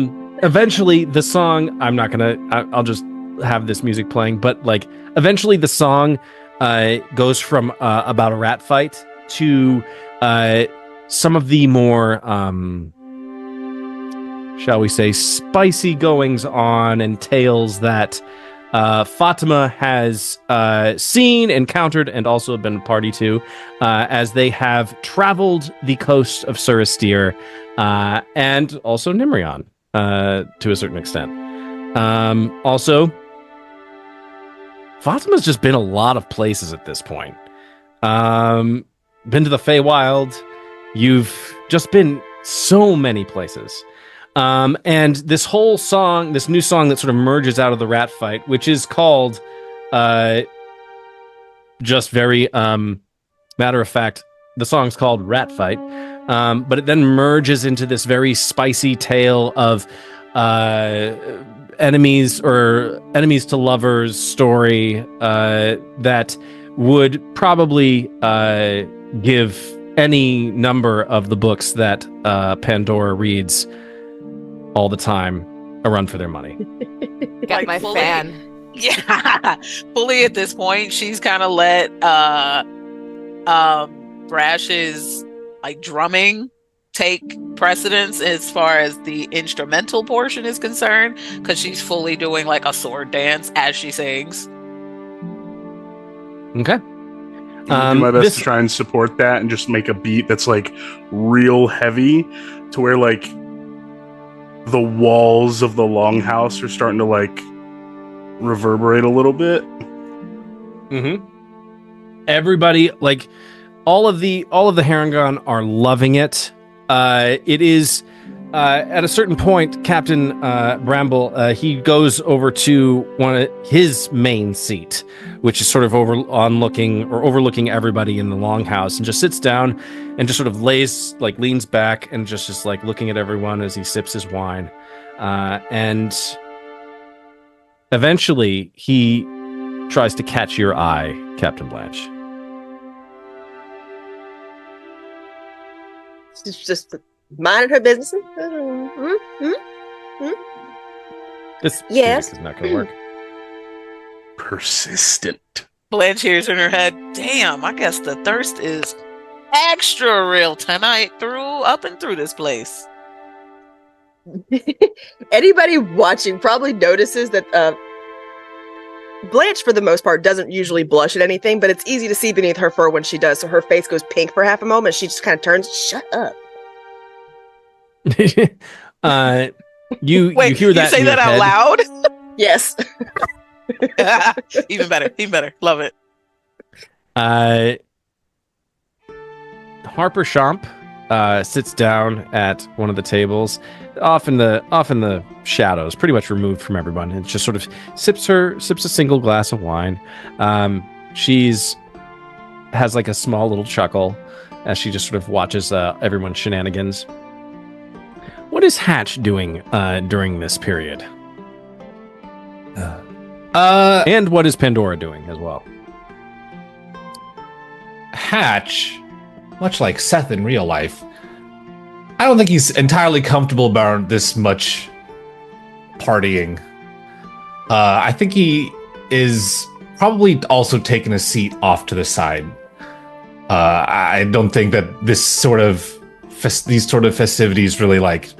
Eventually the song, I'll just have this music playing, but like eventually the song goes from about a rat fight to some of the more shall we say spicy goings on and tales that Fatema has seen, encountered, and also been a party to as they have traveled the coast of Surastir and also Nimrion to a certain extent. Also, Fatema's just been a lot of places at this point. Been to the Feywild. You've just been so many places. And this whole song, this new song that sort of merges out of the rat fight, which is called, just very matter of fact, the song's called Rat Fight, but it then merges into this very spicy tale of enemies to lovers story that would probably give any number of the books that Pandora reads all the time a run for their money. Got Like my fully- fan. Yeah, fully at this point, she's kind of let Brash's like drumming take precedence as far as the instrumental portion is concerned, because she's fully doing like a sword dance as she sings. Okay. I'm gonna do my best to try and support that and just make a beat that's like real heavy to where like the walls of the longhouse are starting to like reverberate a little bit. Mm-hmm. Everybody, like all of the Harengon are loving it. It is at a certain point, Captain Bramble, he goes over to one of his main seat, which is sort of overlooking everybody in the longhouse, and just sits down and just sort of leans back and just like looking at everyone as he sips his wine. And eventually he tries to catch your eye, Captain Blanche. She's just minding her business. This Yes. music is not going to work. Persistent. Blanche hears in her head, damn, I guess the thirst is extra real tonight up and through this place. Anybody watching probably notices that Blanche, for the most part, doesn't usually blush at anything, but it's easy to see beneath her fur when she does. So her face goes pink for half a moment. She just kind of turns, shut up. You Wait, hear that? you say in your that out head. loud? Yes. Even better. Love it. Harper Champ sits down at one of the tables, off in the shadows, pretty much removed from everyone, and just sort of sips a single glass of wine. She's has like a small little chuckle as she just sort of watches everyone's shenanigans. What is Hatch doing during this period? And what is Pandora doing as well? Hatch, much like Seth in real life, I don't think he's entirely comfortable about this much partying. I think he is probably also taking a seat off to the side. I don't think that these sort of festivities really like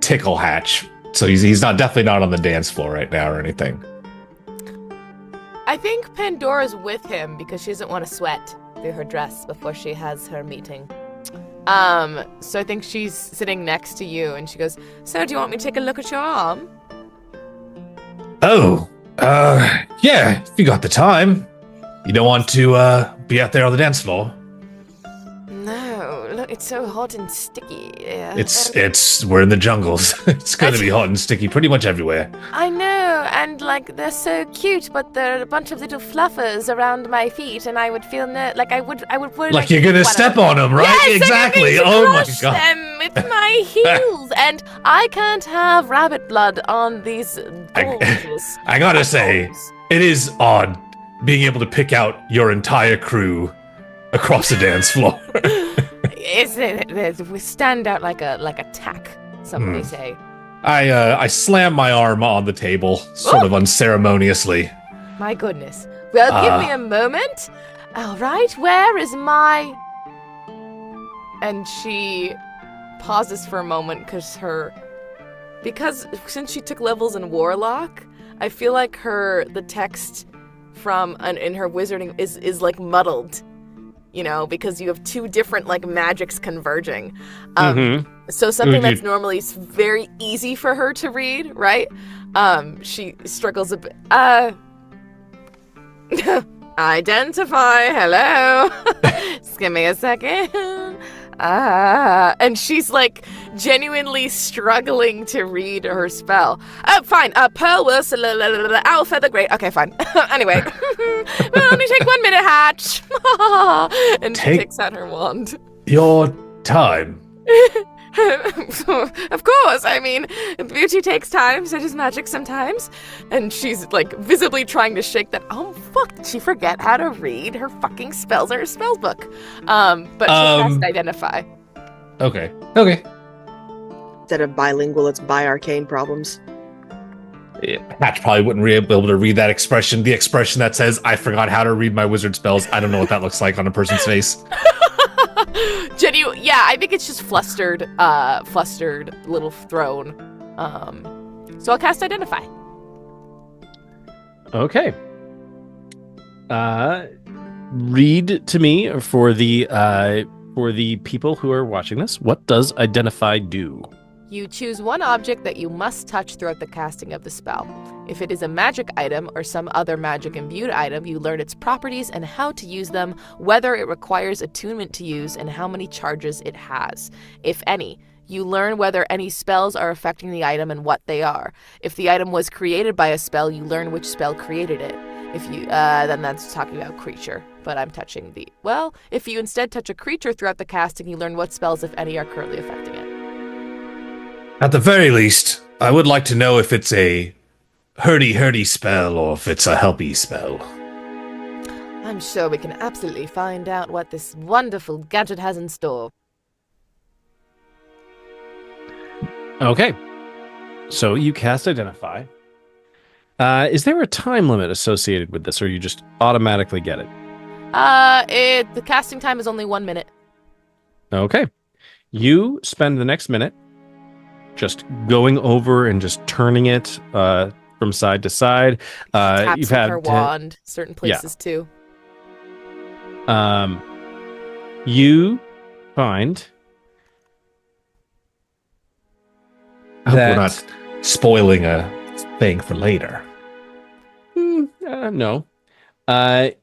tickle Hatch. So he's definitely not on the dance floor right now or anything. I think Pandora's with him because she doesn't want to sweat through her dress before she has her meeting. So I think she's sitting next to you and she goes, "So do you want me to take a look at your arm?" Oh, yeah, if you got the time. You don't want to be out there on the dance floor. No, look, it's so hot and sticky. Yeah. We're in the jungles. It's going to be hot and sticky pretty much everywhere. I know, and like they're so cute, but there are a bunch of little fluffers around my feet, and I would feel like I would worry. Like you're gonna step on them, right? Yes, exactly. I'm Oh my crush god. them with my heels, and I can't have rabbit blood on these balls. I gotta say, it is odd being able to pick out your entire crew across the dance floor. We stand out like a tack. Some may say. I slam my arm on the table, sort of unceremoniously. My goodness. Well, give me a moment. All right, where is my... And she pauses for a moment because since she took levels in Warlock, I feel like the text in her wizarding is like muddled, you know, because you have two different like magics converging. So something that's normally very easy for her to read, right? She struggles a bit. Identify, hello. Just give me a second. And she's like genuinely struggling to read her spell. Oh, fine. Pearl Wilson, Owl Feather Great. Okay, fine. Anyway, well, only take 1 minute, Hatch. And she takes out her wand. Your time. Of course, I mean, beauty takes time, so does magic sometimes. And she's like visibly trying to shake that. Oh fuck, did she forget how to read her fucking spells in her spells book? But she has to identify. Okay. Instead of bilingual, it's bi-arcane problems. Hatch probably wouldn't be able to read that expression. The expression that says, "I forgot how to read my wizard spells." I don't know what that looks like on a person's face. Yeah, I think it's just flustered little throne. So I'll cast Identify. Okay. Read to me for the people who are watching this. What does Identify do? You choose one object that you must touch throughout the casting of the spell. If it is a magic item or some other magic imbued item, you learn its properties and how to use them, whether it requires attunement to use, and how many charges it has, if any. You learn whether any spells are affecting the item and what they are. If the item was created by a spell, you learn which spell created it. If you, then that's talking about creature, but I'm touching if you instead touch a creature throughout the casting, you learn what spells, if any, are currently affecting it. At the very least, I would like to know if it's a hurdy spell or if it's a helpy spell. I'm sure we can absolutely find out what this wonderful gadget has in store. Okay. So you cast Identify. Is there a time limit associated with this, or you just automatically get it? The casting time is only 1 minute. Okay. You spend the next minute just going over and just turning it from side to side. Taps You've with had her wand, certain places too. You find I hope we're not spoiling a thing for later. No. It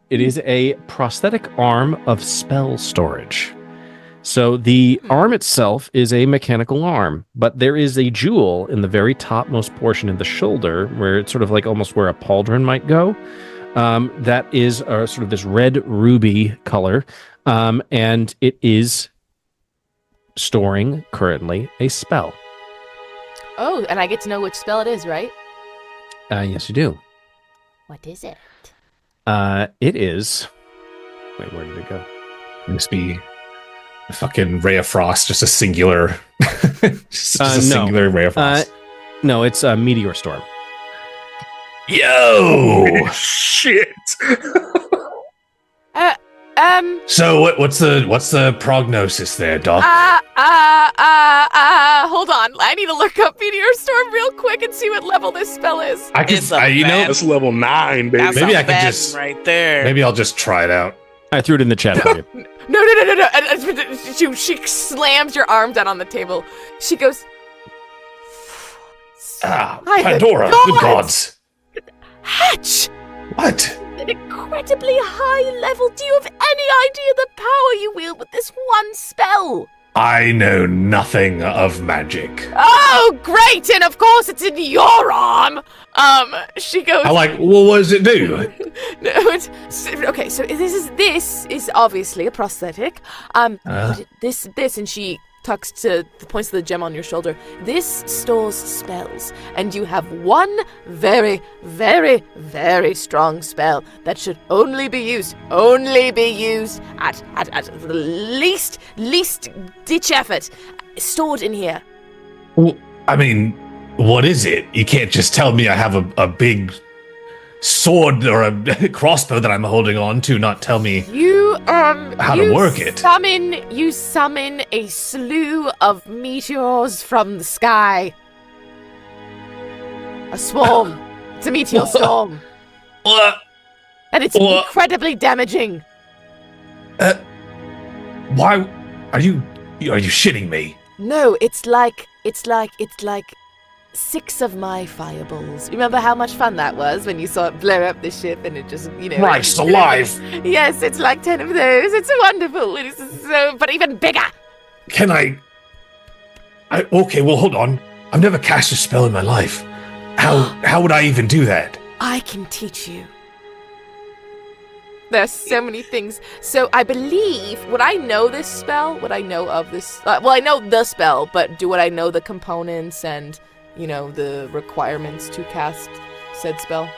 is a prosthetic arm of spell storage. So the arm itself is a mechanical arm, but there is a jewel in the very topmost portion of the shoulder where it's sort of like almost where a pauldron might go. That is sort of this red ruby color. And it is storing currently a spell. Oh, and I get to know which spell it is, right? Yes, you do. What is it? It is. Wait, where did it go? It must be a fucking ray of frost, just a singular, just a No. singular ray of frost. No, it's a meteor storm. Yo! Shit. So what's the prognosis there, Doc? Hold on. I need to look up Meteor Storm real quick and see what level this spell is. I It's could, a you know, bad- That's level 9, baby. That's Maybe a I could bad just- right there. maybe I'll just try it out. I threw it in the chat for you. No. She slams your arm down on the table. She goes, Ah, My Pandora, God! good gods. Hatch! What? An incredibly high level. Do you have any idea the power you wield with this one spell? I know nothing of magic. Oh, great! And of course it's in your arm. She goes. I like, well, what does it do? No, it's okay. So this is obviously a prosthetic. But this, and she points to the gem on your shoulder. This stores spells, and you have one very, very, very strong spell that should only be used at the least ditch effort. Stored in here. Well, I mean, what is it? You can't just tell me I have a big sword or a crossbow that I'm holding on to, not tell me You how to work it. You summon a slew of meteors from the sky. A swarm. It's a meteor storm. What? And it's What? incredibly damaging. Why are you shitting me? No, it's like 6 of my fireballs. Remember how much fun that was when you saw it blow up the ship and it just, Christ alive! Yes, it's like 10 of those. It's wonderful. It is so, but even bigger. Can I? Okay, well, hold on. I've never cast a spell in my life. How would I even do that? I can teach you. There's so many things. So I believe, would I know this spell? Would I know of this? Well, I know the spell, but would I know the components and, the requirements to cast said spell?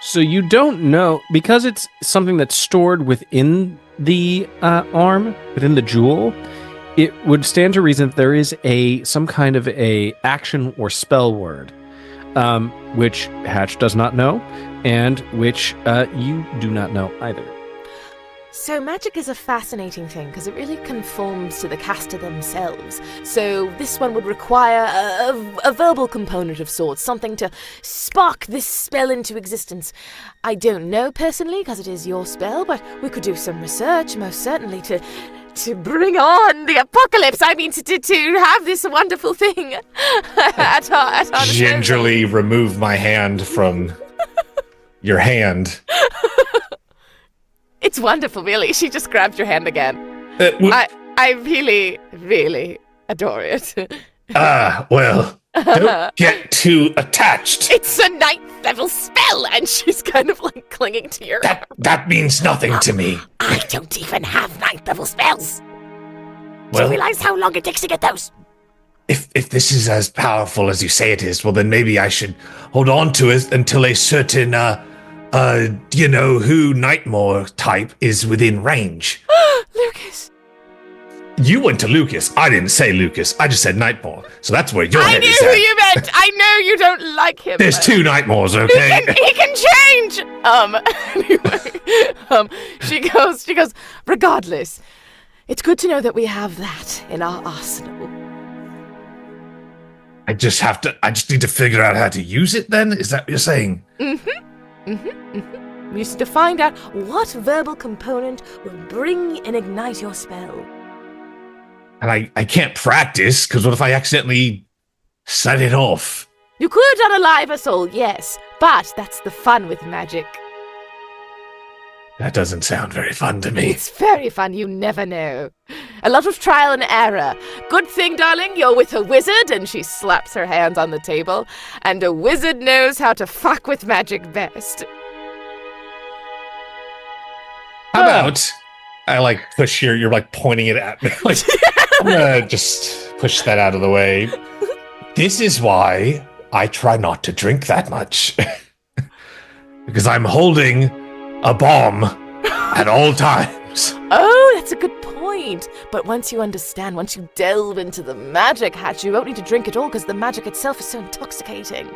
So you don't know, because it's something that's stored within the arm, within the jewel. It would stand to reason that there is some kind of a action or spell word, which Hatch does not know, and which you do not know either. So magic is a fascinating thing because it really conforms to the caster themselves. So this one would require a verbal component of sorts, something to spark this spell into existence. I don't know personally because it is your spell, but we could do some research most certainly to bring on the apocalypse. I mean, to have this wonderful thing at our Gingerly remove my hand from your hand. It's wonderful, really. She just grabbed your hand again. I really, really adore it. Well, don't get too attached. It's a 9th level spell, and she's kind of like clinging to your arm. That means nothing to me. I don't even have 9th level spells. Do Well- you realize how long it takes to get those? If this is as powerful as you say it is, well, then maybe I should hold on to it until a certain, Nightmoore type is within range. Lucas. You went to Lucas. I didn't say Lucas. I just said Nightmoore. So that's where your I head knew is who at. you meant. I know you don't like him. There's 2 Nightmoores, okay? He can change. Anyway, she goes, regardless, it's good to know that we have that in our arsenal. I just need to figure out how to use it then? Is that what you're saying? You need to find out what verbal component will bring and ignite your spell. And I can't practice, because what if I accidentally set it off? You could on a live assault, yes, but that's the fun with magic. That doesn't sound very fun to me. It's very fun, you never know. A lot of trial and error. Good thing, darling, you're with a wizard, and she slaps her hands on the table, and a wizard knows how to fuck with magic best. How about I push you're pointing it at me. I'm gonna just push that out of the way. This is why I try not to drink that much. Because I'm holding a bomb at all times. Oh, that's a good point. But once you understand, once you delve into the magic, Hatch, you won't need to drink at all because the magic itself is so intoxicating.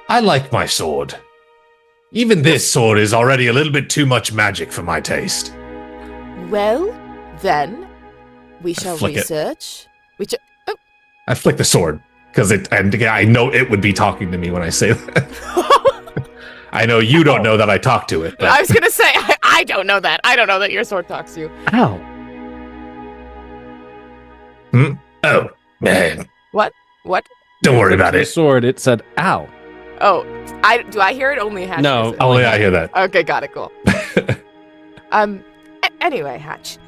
I like my sword. Even this sword is already a little bit too much magic for my taste. Well, then, we shall flick it. research. I flick the sword, because I know it would be talking to me when I say that. I know you don't know that I talk to it. But. I was going to say, I don't know that. I don't know that your sword talks to you. Ow. Oh, man. What? Don't worry about The it. sword, it said, ow. Oh, do I hear it? Only Hatch No. hears it. Only I hear that. Okay, got it, cool. Anyway, Hatch,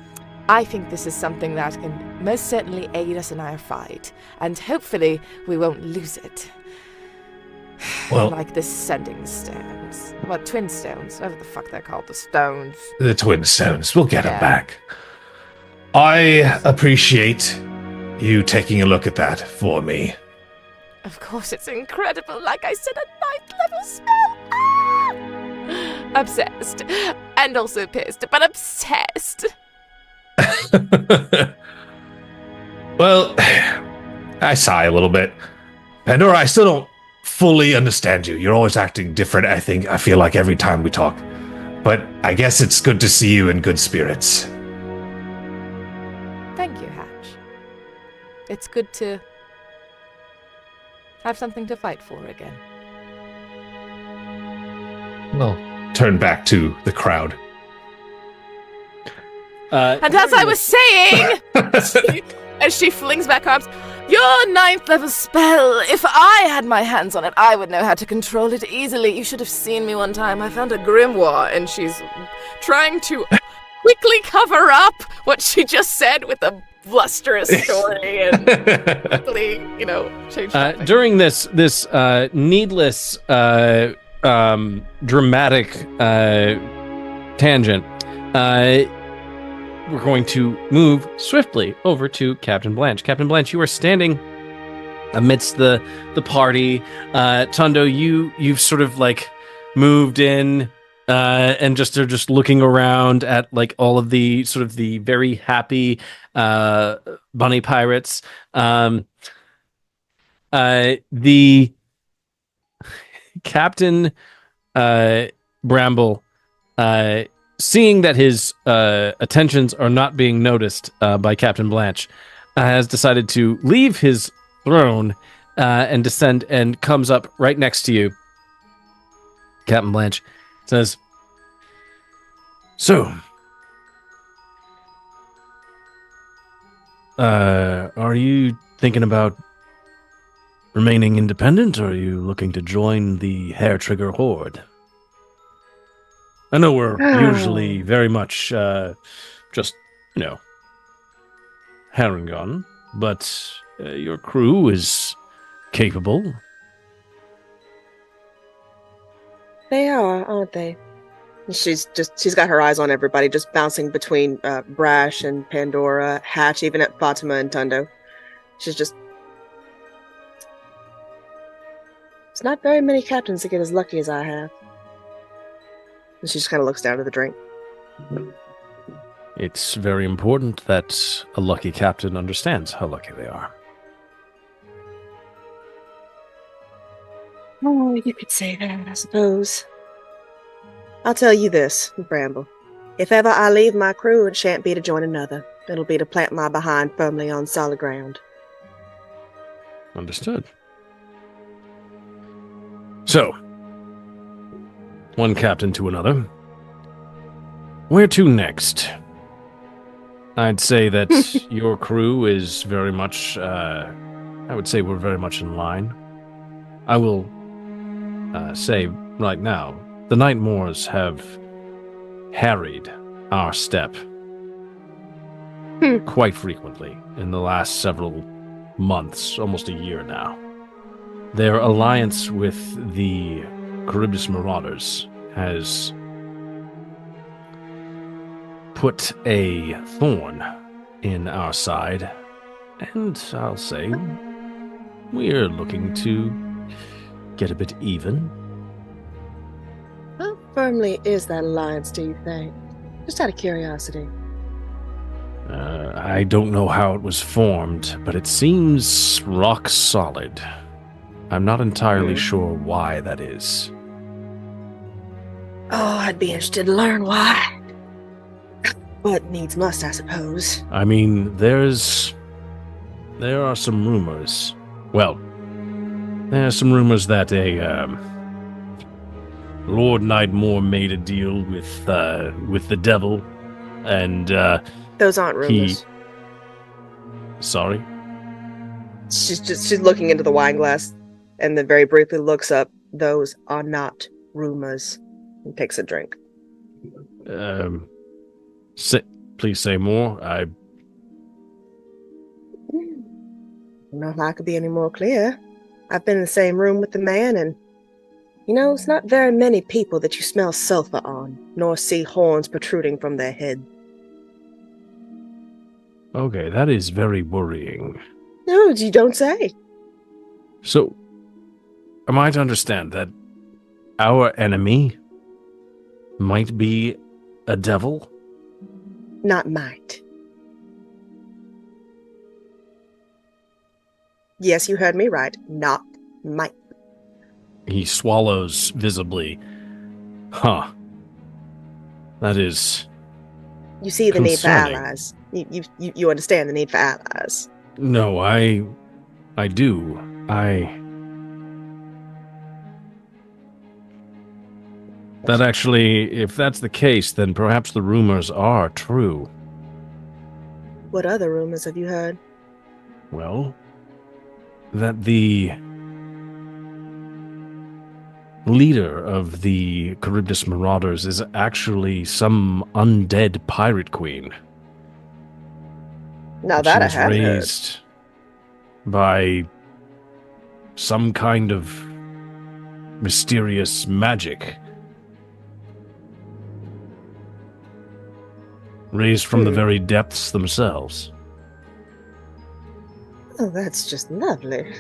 I think this is something that can most certainly aid us in our fight, and hopefully we won't lose it. Well, Like the sending stones. Well, twin stones, whatever the fuck they're called, the stones. the twin stones. We'll get them Yeah. back. I appreciate you taking a look at that for me. Of course, it's incredible. Like I said, a 9th level spell. Ah! Obsessed. And also pissed, but obsessed. Well, I sigh a little bit. Pandora, I still don't fully understand you. You're always acting different, I feel like every time we talk. But I guess it's good to see you in good spirits. Thank you, Hatch. It's good to have something to fight for again. Well, turn back to the crowd. And as I was saying, as she flings back her arms, your 9th level spell, if I had my hands on it, I would know how to control it easily. You should have seen me one time. I found a grimoire, and she's trying to quickly cover up what she just said with a blusterous story and quickly, change topic. During this needless, dramatic tangent, we're going to move swiftly over to Captain Blanche. Captain Blanche, you are standing amidst the party. Tundo, you've sort of like moved in and just are just looking around at like all of the sort of the very happy bunny pirates. The Captain Bramble, seeing that his attentions are not being noticed by Captain Blanche, has decided to leave his throne and descend and comes up right next to you. Captain Blanche says, "So, are you thinking about remaining independent, or are you looking to join the Haretrigger Horde? I know we're usually very much just, Harengon, but your crew is capable." They are, aren't they? She's got her eyes on everybody, just bouncing between Brash and Pandora, Hatch, even at Fatema and Tundo. She's just... It's not very many captains that get as lucky as I have. And she just kind of looks down at the drink. It's very important that a lucky captain understands how lucky they are. Oh, you could say that, I suppose. I'll tell you this, Bramble. If ever I leave my crew, it shan't be to join another. It'll be to plant my behind firmly on solid ground. Understood. So, one captain to another. Where to next? I'd say that your crew is very much, I would say we're very much in line. I will say right now, the Nightmoores have harried our step quite frequently in the last several months, almost a year now. Their alliance with the Charybdis Marauders has put a thorn in our side, and I'll say We're looking to get a bit even. How firmly is that alliance, do you think? Just out of curiosity. I don't know how it was formed, but it seems rock solid. I'm not entirely sure why that is. Oh, I'd be interested to learn why. But needs must, I suppose. I mean, there are some rumors. Well, there are some rumors that a Lord Nightmoore made a deal with the devil, and Those aren't rumors. Sorry? She's looking into the wine glass and then very briefly looks up. Those are not rumors. And takes a drink. Please say more. I don't know if I could be any more clear. I've been in the same room with the man, and it's not very many people that you smell sulfur on, nor see horns protruding from their head. Okay, that is very worrying. No, you don't say. So, am I to understand that our enemy might be a devil? Not might. Yes, you heard me right. Not might. He swallows visibly. Huh. That is... You see the need for concerning. allies. You understand the need for allies. No, I do. That actually, if that's the case, then perhaps the rumors are true. What other rumors have you heard? Well, that the leader of the Charybdis Marauders is actually some undead pirate queen. Now that I She was have heard. raised by some kind of mysterious magic. Raised from the very depths themselves. Oh, that's just lovely.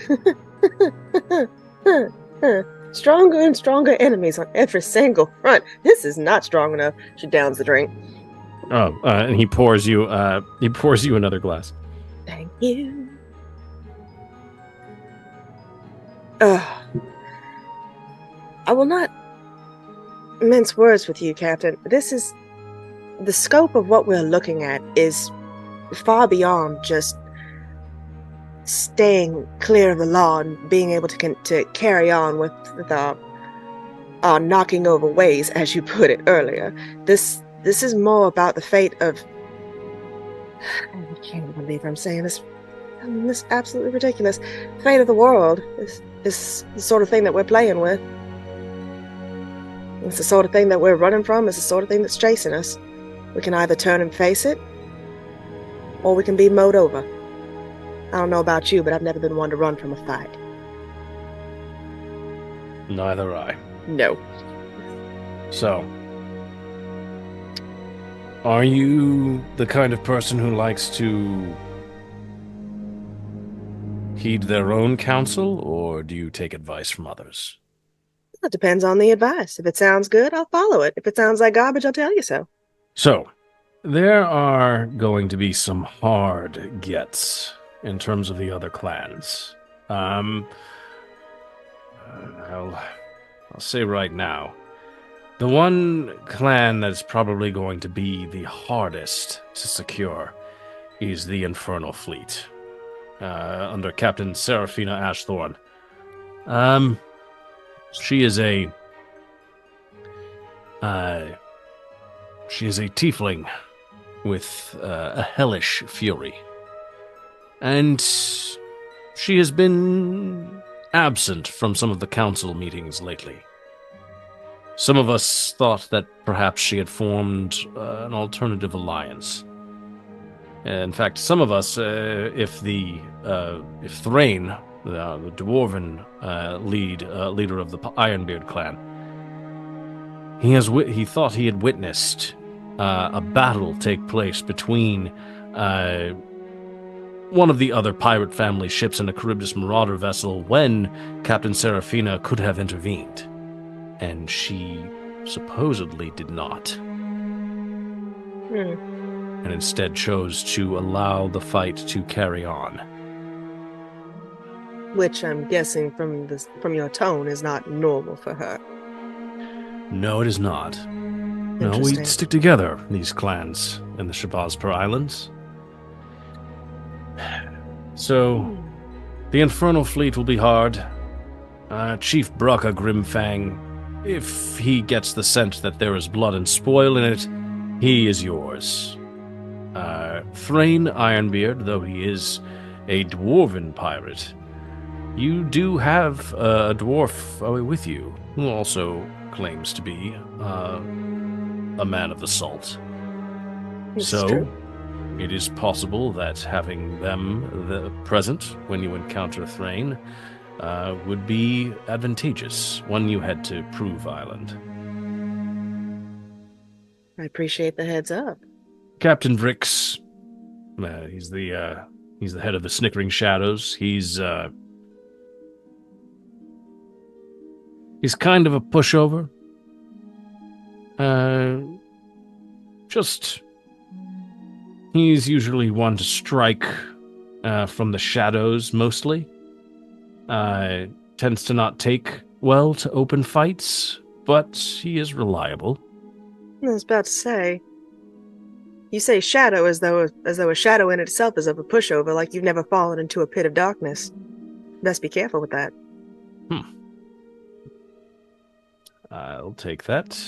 Stronger and stronger enemies on every single front. This is not strong enough. She downs the drink. Oh, and he pours you another glass. Thank you. I will not mince words with you, Captain. The scope of what we're looking at is far beyond just staying clear of the law and being able to carry on with our knocking over ways, as you put it earlier. This is more about the fate of... I can't believe I'm saying this. I mean, this is absolutely ridiculous. Fate of the world is the sort of thing that we're playing with. It's the sort of thing that we're running from. It's the sort of thing that's chasing us. We can either turn and face it, or we can be mowed over. I don't know about you, but I've never been one to run from a fight. Neither I. No. So, are you the kind of person who likes to heed their own counsel, or do you take advice from others? It depends on the advice. If it sounds good, I'll follow it. If it sounds like garbage, I'll tell you so. So, there are going to be some hard gets in terms of the other clans. I'll say right now, the one clan that's probably going to be the hardest to secure is the Infernal Fleet, under Captain Seraphina Ashthorn. She is a tiefling with a hellish fury. And she has been absent from some of the council meetings lately. Some of us thought that perhaps she had formed an alternative alliance. In fact, some of us, if Thrain, the dwarven leader of the Ironbeard clan, he thought he had witnessed a battle take place between one of the other pirate family ships in a Charybdis Marauder vessel when Captain Serafina could have intervened. And she supposedly did not. And instead chose to allow the fight to carry on. Which I'm guessing from your tone is not normal for her. No, it is not. No, we Interesting. stick together, these clans in the Shabazpur Islands. So, the Infernal Fleet will be hard. Chief Brucka Grimfang, if he gets the sense that there is blood and spoil in it, he is yours. Thrain Ironbeard, though he is a dwarven pirate, you do have a dwarf with you, who also claims to be a man of the salt. It's So, true. it is possible that having them present when you encounter Thrain would be advantageous when you head to Prove Island. I appreciate the heads up. Captain Briggs, he's the head of the Snickering Shadows. He's kind of a pushover. He's usually one to strike from the shadows mostly. Tends to not take well to open fights, but he is reliable. I was about to say. You say shadow as though a shadow in itself is of a pushover, like you've never fallen into a pit of darkness. Best be careful with that. I'll take that.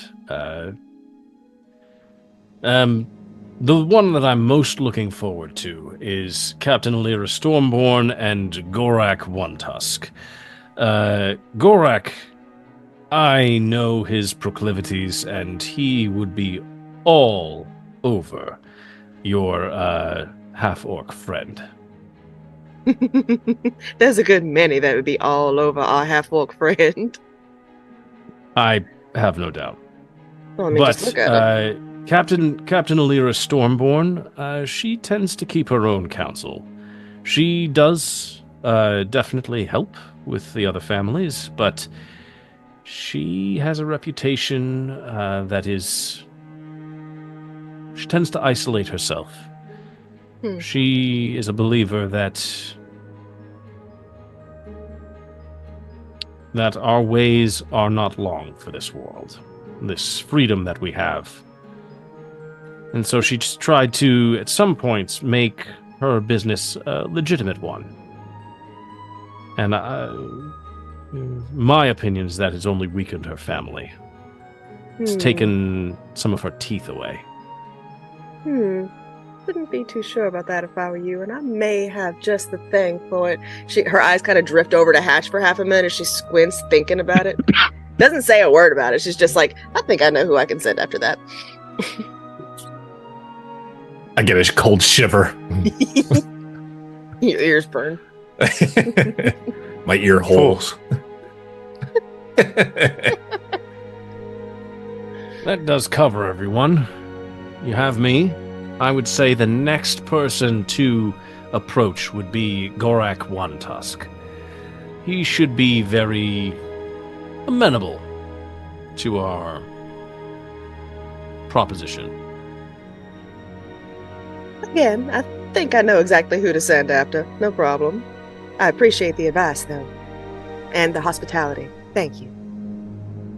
The one that I'm most looking forward to is Captain Alira Stormborn and Gorak Onetusk. Gorak, I know his proclivities, and he would be all over your half-orc friend. There's a good many that would be all over our half-orc friend. I have no doubt. Well, I mean, just look at it. Captain Alira Stormborn, she tends to keep her own counsel. She does definitely help with the other families, but she has a reputation that is... She tends to isolate herself. She is a believer that our ways are not long for this world, this freedom that we have. And so she just tried to, at some points, make her business a legitimate one. And my opinion is that it's only weakened her family. It's taken some of her teeth away. Wouldn't be too sure about that if I were you, and I may have just the thing for it. Her eyes kind of drift over to Hatch for half a minute as she squints thinking about it. Doesn't say a word about it. She's just like, I think I know who I can send after that. I get a cold shiver. Your ears burn. My ear holes. That does cover everyone. You have me. I would say the next person to approach would be Gorak Onetusk. He should be very amenable to our proposition. Again, I think I know exactly who to send after. No problem. I appreciate the advice, though. And the hospitality. Thank you.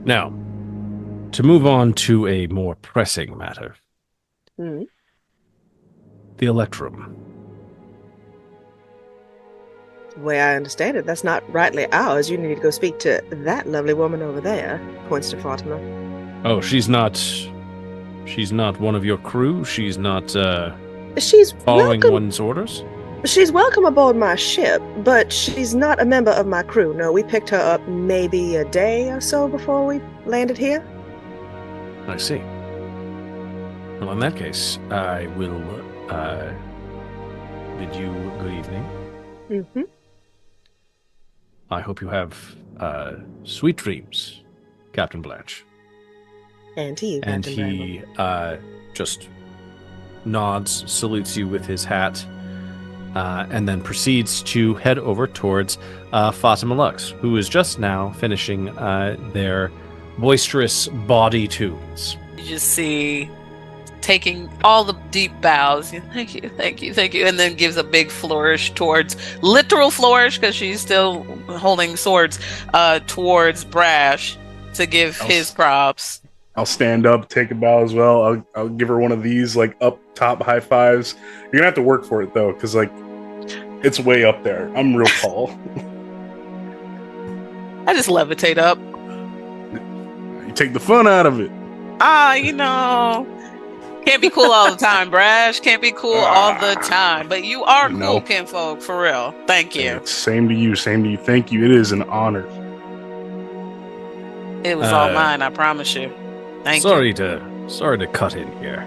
Now, to move on to a more pressing matter. The Electrum. The way I understand it, that's not rightly ours. You need to go speak to that lovely woman over there. Points to Fatema. Oh, she's not one of your crew? She's not She's following welcome. one's orders? She's welcome aboard my ship, but she's not a member of my crew. No, we picked her up maybe a day or so before we landed here. I see. Well, in that case, I will bid you good evening. I hope you have sweet dreams, Captain Blanche. And to you, And Captain he just nods, salutes you with his hat, and then proceeds to head over towards Fatema Lux, who is just now finishing their boisterous body tunes. You just see taking all the deep bows. Thank you, thank you, thank you. And then gives a big flourish towards, literal flourish, because she's still holding swords, towards Brash to give his props. I'll stand up, take a bow as well. I'll give her one of these, like, up top high fives. You're gonna have to work for it, though, because, like, it's way up there. I'm real tall. I just levitate up. You take the fun out of it. Can't be cool all the time, Brash. Can't be cool all the time. But you are cool, kinfolk, for real. Thank you. Same to you. Thank you. It is an honor. It was all mine, I promise you. Thank you. Sorry to cut in here.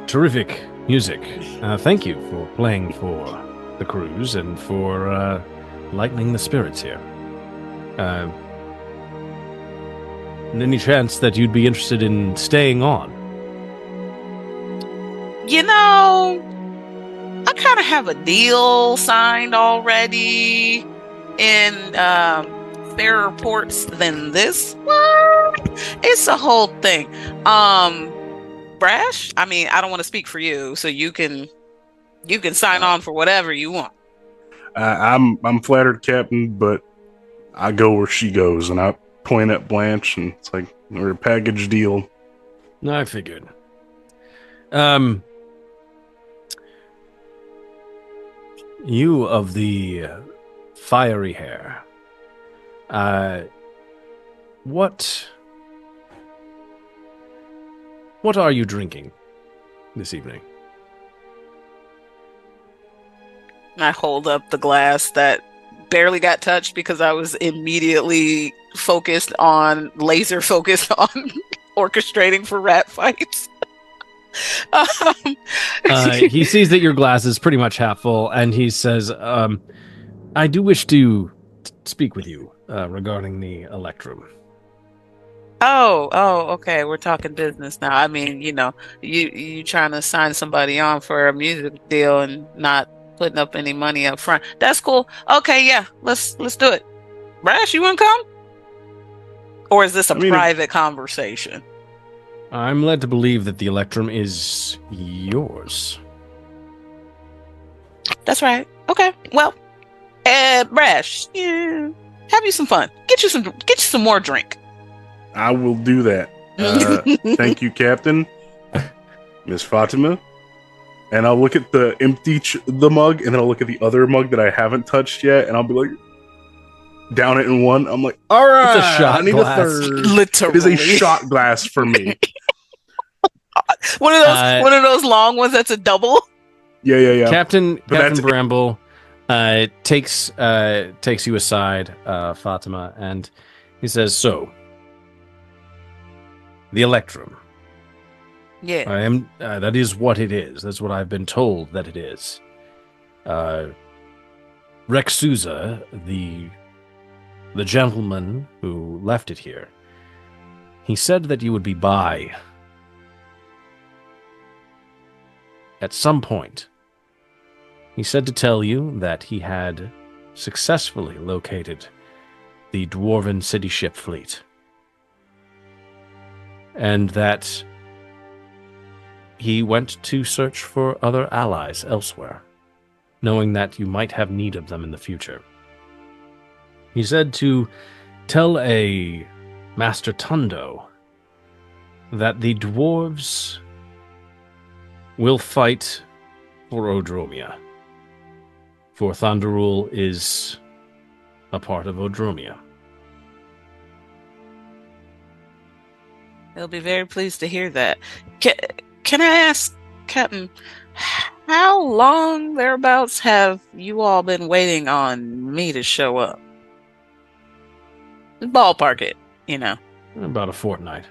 Terrific music. Thank you for playing for the cruise and for lightening the spirits here. Any chance that you'd be interested in staying on? I kind of have a deal signed already in fairer ports than this one. It's a whole thing. Brash, I mean, I don't want to speak for you, so you can sign on for whatever you want. I'm flattered, Captain, but I go where she goes, and I point at Blanche, and it's like, we're a package deal. I figured. You of the fiery hair. What are you drinking this evening? I hold up the glass that barely got touched because I was immediately laser focused on orchestrating for rat fights. He sees that your glass is pretty much half full, and he says, I do wish to speak with you regarding the Electrum. Oh, okay. We're talking business now. I mean, you trying to sign somebody on for a music deal and not putting up any money up front. That's cool. Okay, yeah, let's do it. Brash, you want to come? Or is this a private conversation? I'm led to believe that the Electrum is yours. That's right. Okay. Well, Brash, have you some fun. Get you some more drink. I will do that. Thank you, Captain. Miss Fatema. And I'll look at the the mug, and then I'll look at the other mug that I haven't touched yet, and I'll be like, down it in one. I'm like, all right, it's a shot I need glass. a third. Literally. It is a shot glass for me. one of those long ones that's a double. Yeah. Captain Bramble takes you aside, Fatema, and he says, "So, the Electrum. Yeah. I am. That is what it is. That's what I've been told that it is. Rex Souza, the gentleman who left it here, he said that you would be by at some point. He said to tell you that he had successfully located the Dwarven city ship fleet, and that he went to search for other allies elsewhere, knowing that you might have need of them in the future. He said to tell a Master Tundo that the dwarves will fight for Odromia, for Thunderrule is a part of Odromia. They'll be very pleased to hear that. Can I ask, Captain, how long thereabouts have you all been waiting on me to show up? Ballpark it, About a fortnight.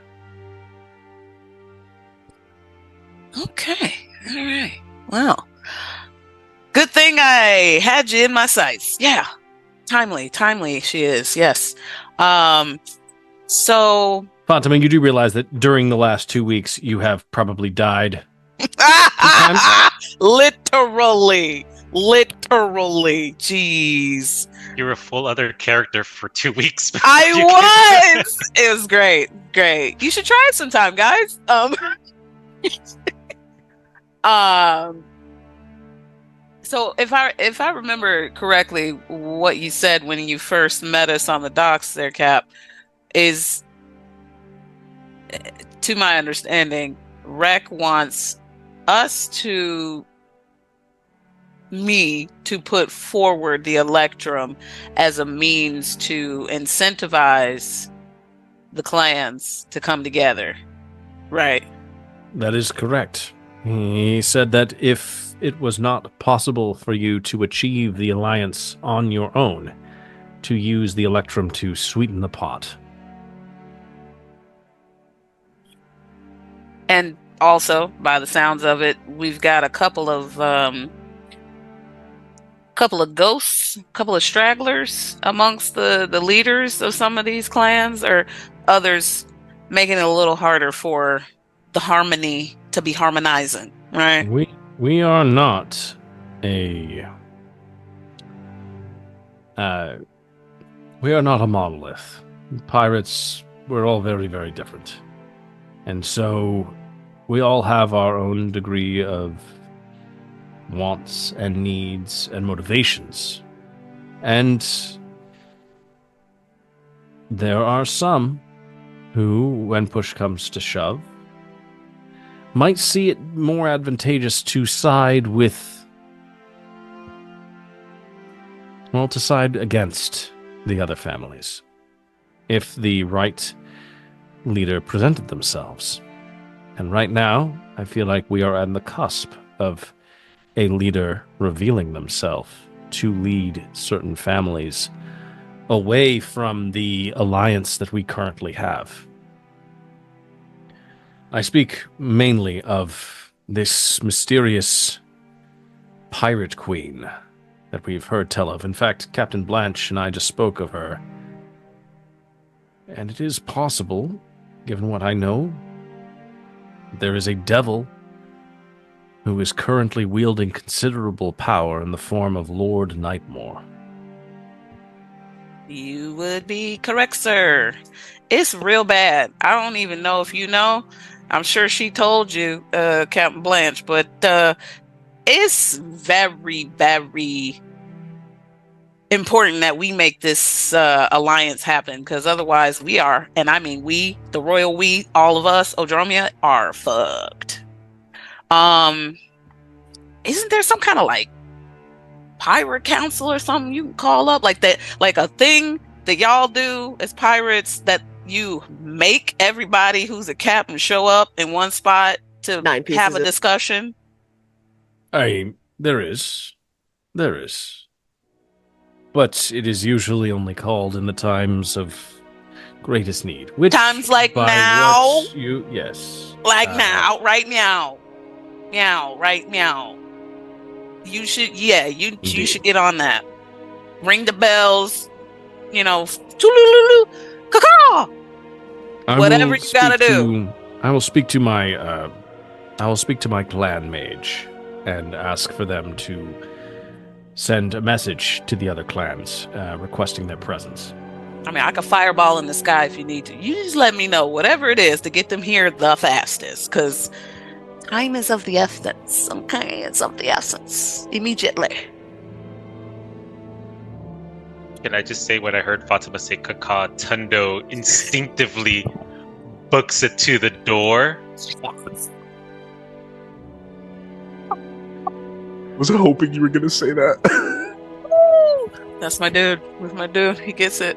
Okay, all right. Well, good thing I had you in my sights. Yeah, timely she is, yes. So... Fatema, you do realize that during the last 2 weeks, you have probably died Literally. Jeez. You're a full other character for 2 weeks. I was. It was great. You should try it sometime, guys. So if I remember correctly, what you said when you first met us on the docks there, Cap, is, to my understanding, Rec wants me to put forward the Electrum as a means to incentivize the clans to come together. Right. That is correct. He said that if it was not possible for you to achieve the alliance on your own, to use the Electrum to sweeten the pot. And also, by the sounds of it, we've got a couple of ghosts, couple of stragglers amongst the leaders of some of these clans, or others making it a little harder for the harmony to be harmonizing, right? We are not a monolith. Pirates, we're all very, very different. And so we all have our own degree of wants and needs and motivations. And there are some who, when push comes to shove, might see it more advantageous to side against the other families, if the right leader presented themselves. And right now, I feel like we are on the cusp of a leader revealing themselves to lead certain families away from the alliance that we currently have. I speak mainly of this mysterious pirate queen that we've heard tell of. In fact, Captain Blanche and I just spoke of her. And it is possible, given what I know, there is a devil who is currently wielding considerable power in the form of Lord Nightmoore. You would be correct, sir. It's real bad. I don't even know if you know. I'm sure she told you, Captain Blanche, but it's very, very important that we make this alliance happen, because otherwise we are, and I mean we, the royal we, all of us, Odromia, are fucked. Isn't there some kind of like pirate council or something you can call up, like that, like a thing that y'all do as pirates, that you make everybody who's a captain show up in one spot to have a discussion? There is. But it is usually only called in the times of greatest need. Which, times like now? Yes. Like now, right now. Meow, right meow. You should, you should get on that. Ring the bells, caw-caw! Whatever you gotta do. I will speak to my clan mage and ask for them to send a message to the other clans requesting their presence. I mean, I could fireball in the sky if you need to. You just let me know, whatever it is, to get them here the fastest, because time is of the essence. Okay, it's of the essence. Immediately. Can I just say, when I heard Fatema say caca, Tundo instinctively books it to the door. Was hoping you were going to say that. That's my dude. With my dude, he gets it.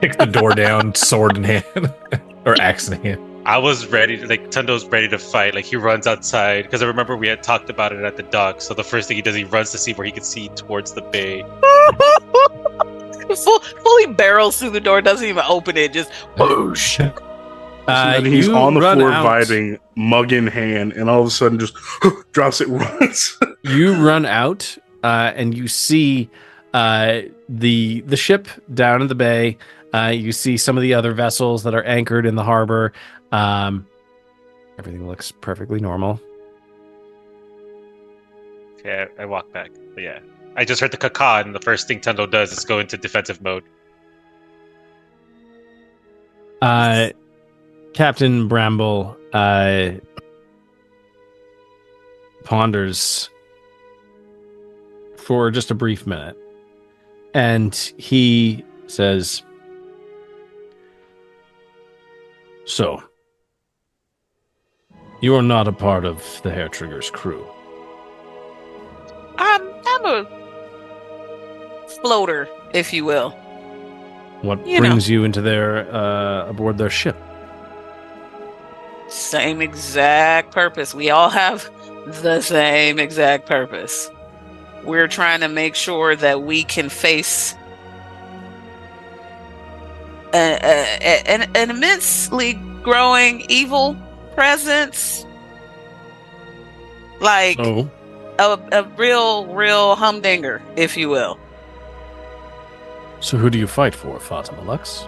Kick the door down, sword in hand, or axe in hand. I was ready, Tundo's ready to fight. Like, he runs outside, because I remember we had talked about it at the dock. So the first thing he does, he runs to see where he can see towards the bay. Fully barrels through the door, doesn't even open it, just whoosh. And he's on the floor vibing, mug in hand, and all of a sudden just drops it, runs. You run out, and you see the ship down in the bay. You see some of the other vessels that are anchored in the harbor. Everything looks perfectly normal. Okay, I walk back. But yeah. I just heard the caca, and the first thing Tundo does is go into defensive mode. Captain Bramble ponders for just a brief minute, and he says, "So, you are not a part of the Haretrigger's crew." I'm a floater, if you will. What You brings you into their aboard their ship? Same exact purpose. We all have the same exact purpose. We're trying to make sure that we can face an immensely growing evil presence. Like Oh, a real humdinger, if you will. so who do you fight for, Fatema Lux?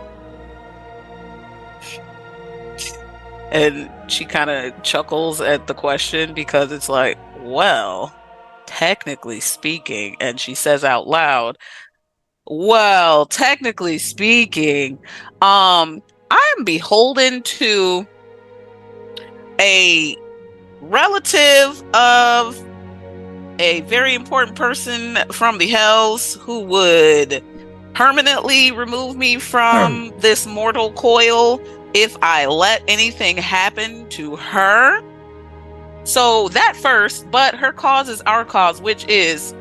And she kind of chuckles at the question because it's like, well, technically speaking, and she says out loud, well, technically speaking, I am beholden to a relative of a very important person from the Hells who would permanently remove me from this mortal coil if I let anything happen to her. So that first, but her cause is our cause, which is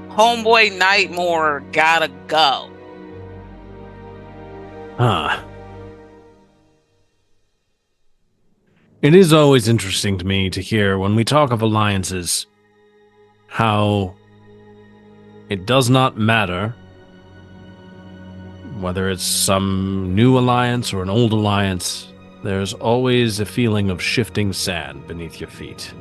homeboy Nightmoore gotta go. It is always interesting to me to hear when we talk of alliances how it does not matter whether it's some new alliance or an old alliance, there's always a feeling of shifting sand beneath your feet.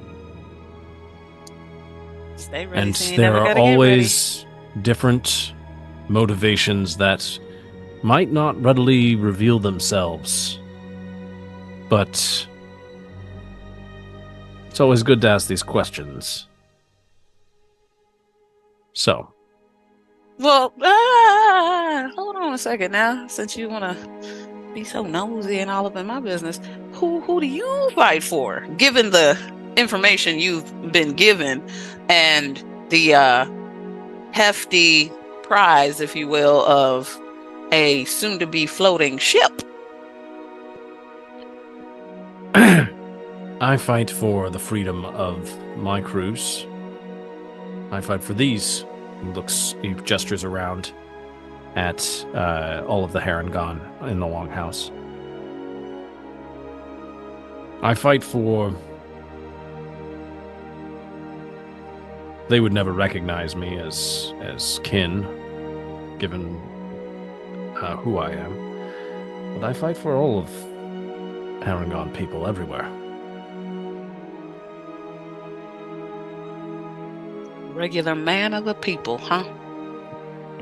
Stay ready, And so you there never are gotta get ready. always different motivations that might not readily reveal themselves. But it's always good to ask these questions. So, Well, hold on a second now. Since you want to be so nosy and all up in my business, who do you fight for? Given the information you've been given and the hefty prize, if you will, of a soon-to-be floating ship. I fight for the freedom of my crews. I fight for these. He gestures around at all of the Harengon in the Longhouse. I fight for... They would never recognize me as kin, given who I am. But I fight for all of Harengon people everywhere. Regular man of the people, huh?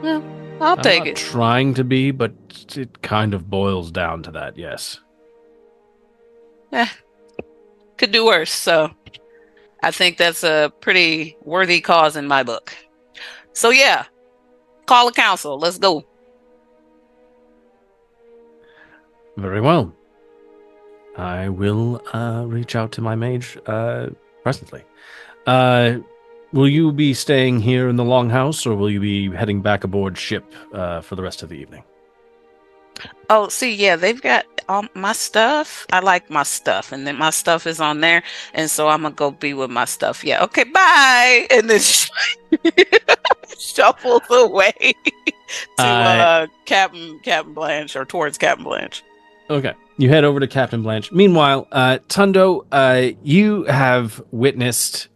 Well, I'll take I'm not it. trying to be, but it kind of boils down to that, yes. Could do worse, so I think that's a pretty worthy cause in my book. So yeah, call a council. Let's go. Very well. I will reach out to my mage presently. Will you be staying here in the Longhouse, or will you be heading back aboard ship for the rest of the evening? Oh, see, yeah, they've got all my stuff. I like my stuff, and then my stuff is on there, and so I'm gonna go be with my stuff. Yeah, okay, bye. And then shuffles away to Captain Blanche, or towards Captain Blanche. Okay. You head over to Captain Blanche. Meanwhile, Tundo, you have witnessed...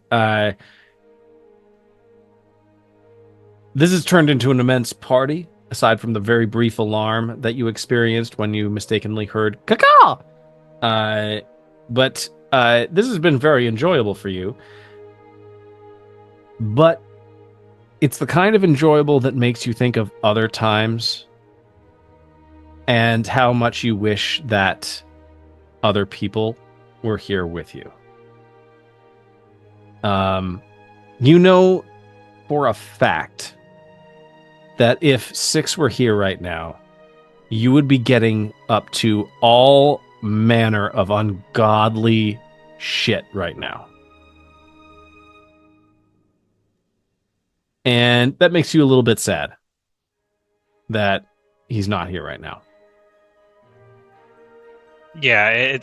this has turned into an immense party, aside from the very brief alarm that you experienced when you mistakenly heard caca. But this has been very enjoyable for you. But it's the kind of enjoyable that makes you think of other times and how much you wish that other people were here with you. You know for a fact that if 6 were here right now, you would be getting up to all manner of ungodly shit right now. And that makes you a little bit sad that he's not here right now. Yeah,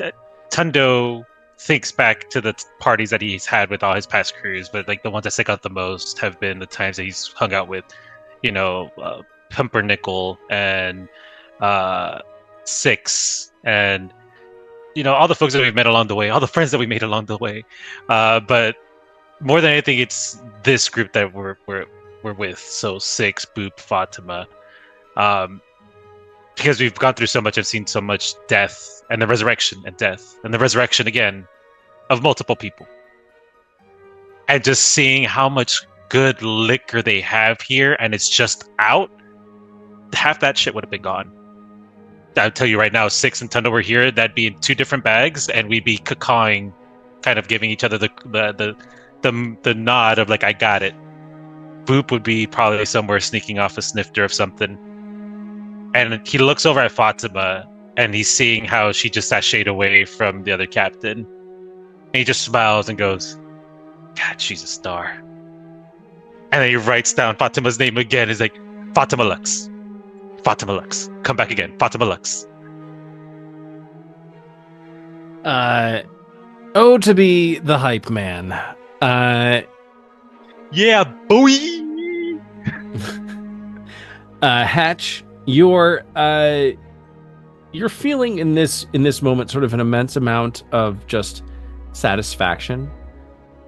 Tundo thinks back to the parties that he's had with all his past crews, but like the ones that stick out the most have been the times that he's hung out with, Pumpernickel and 6, and all the folks that we've met along the way, all the friends that we made along the way. But more than anything, it's this group that we're with. So 6, Boop, Fatema. Because we've gone through so much, I've seen so much death and the resurrection and death and the resurrection again of multiple people. And just seeing how much good liquor they have here and it's just out, half that shit would have been gone. I'll tell you right now, 6 and Tundo were here, that'd be in 2 different bags and we'd be cacawing, kind of giving each other the nod of like, I got it. Boop would be probably somewhere sneaking off a snifter of something. And he looks over at Fatema, and he's seeing how she just sashayed away from the other captain. And he just smiles and goes, God, she's a star. And then he writes down Fatema's name again. He's like, Fatema Lux. Fatema Lux. Come back again. Fatema Lux. To be the hype man. Yeah, boy! Hatch, you're feeling in this moment sort of an immense amount of just satisfaction,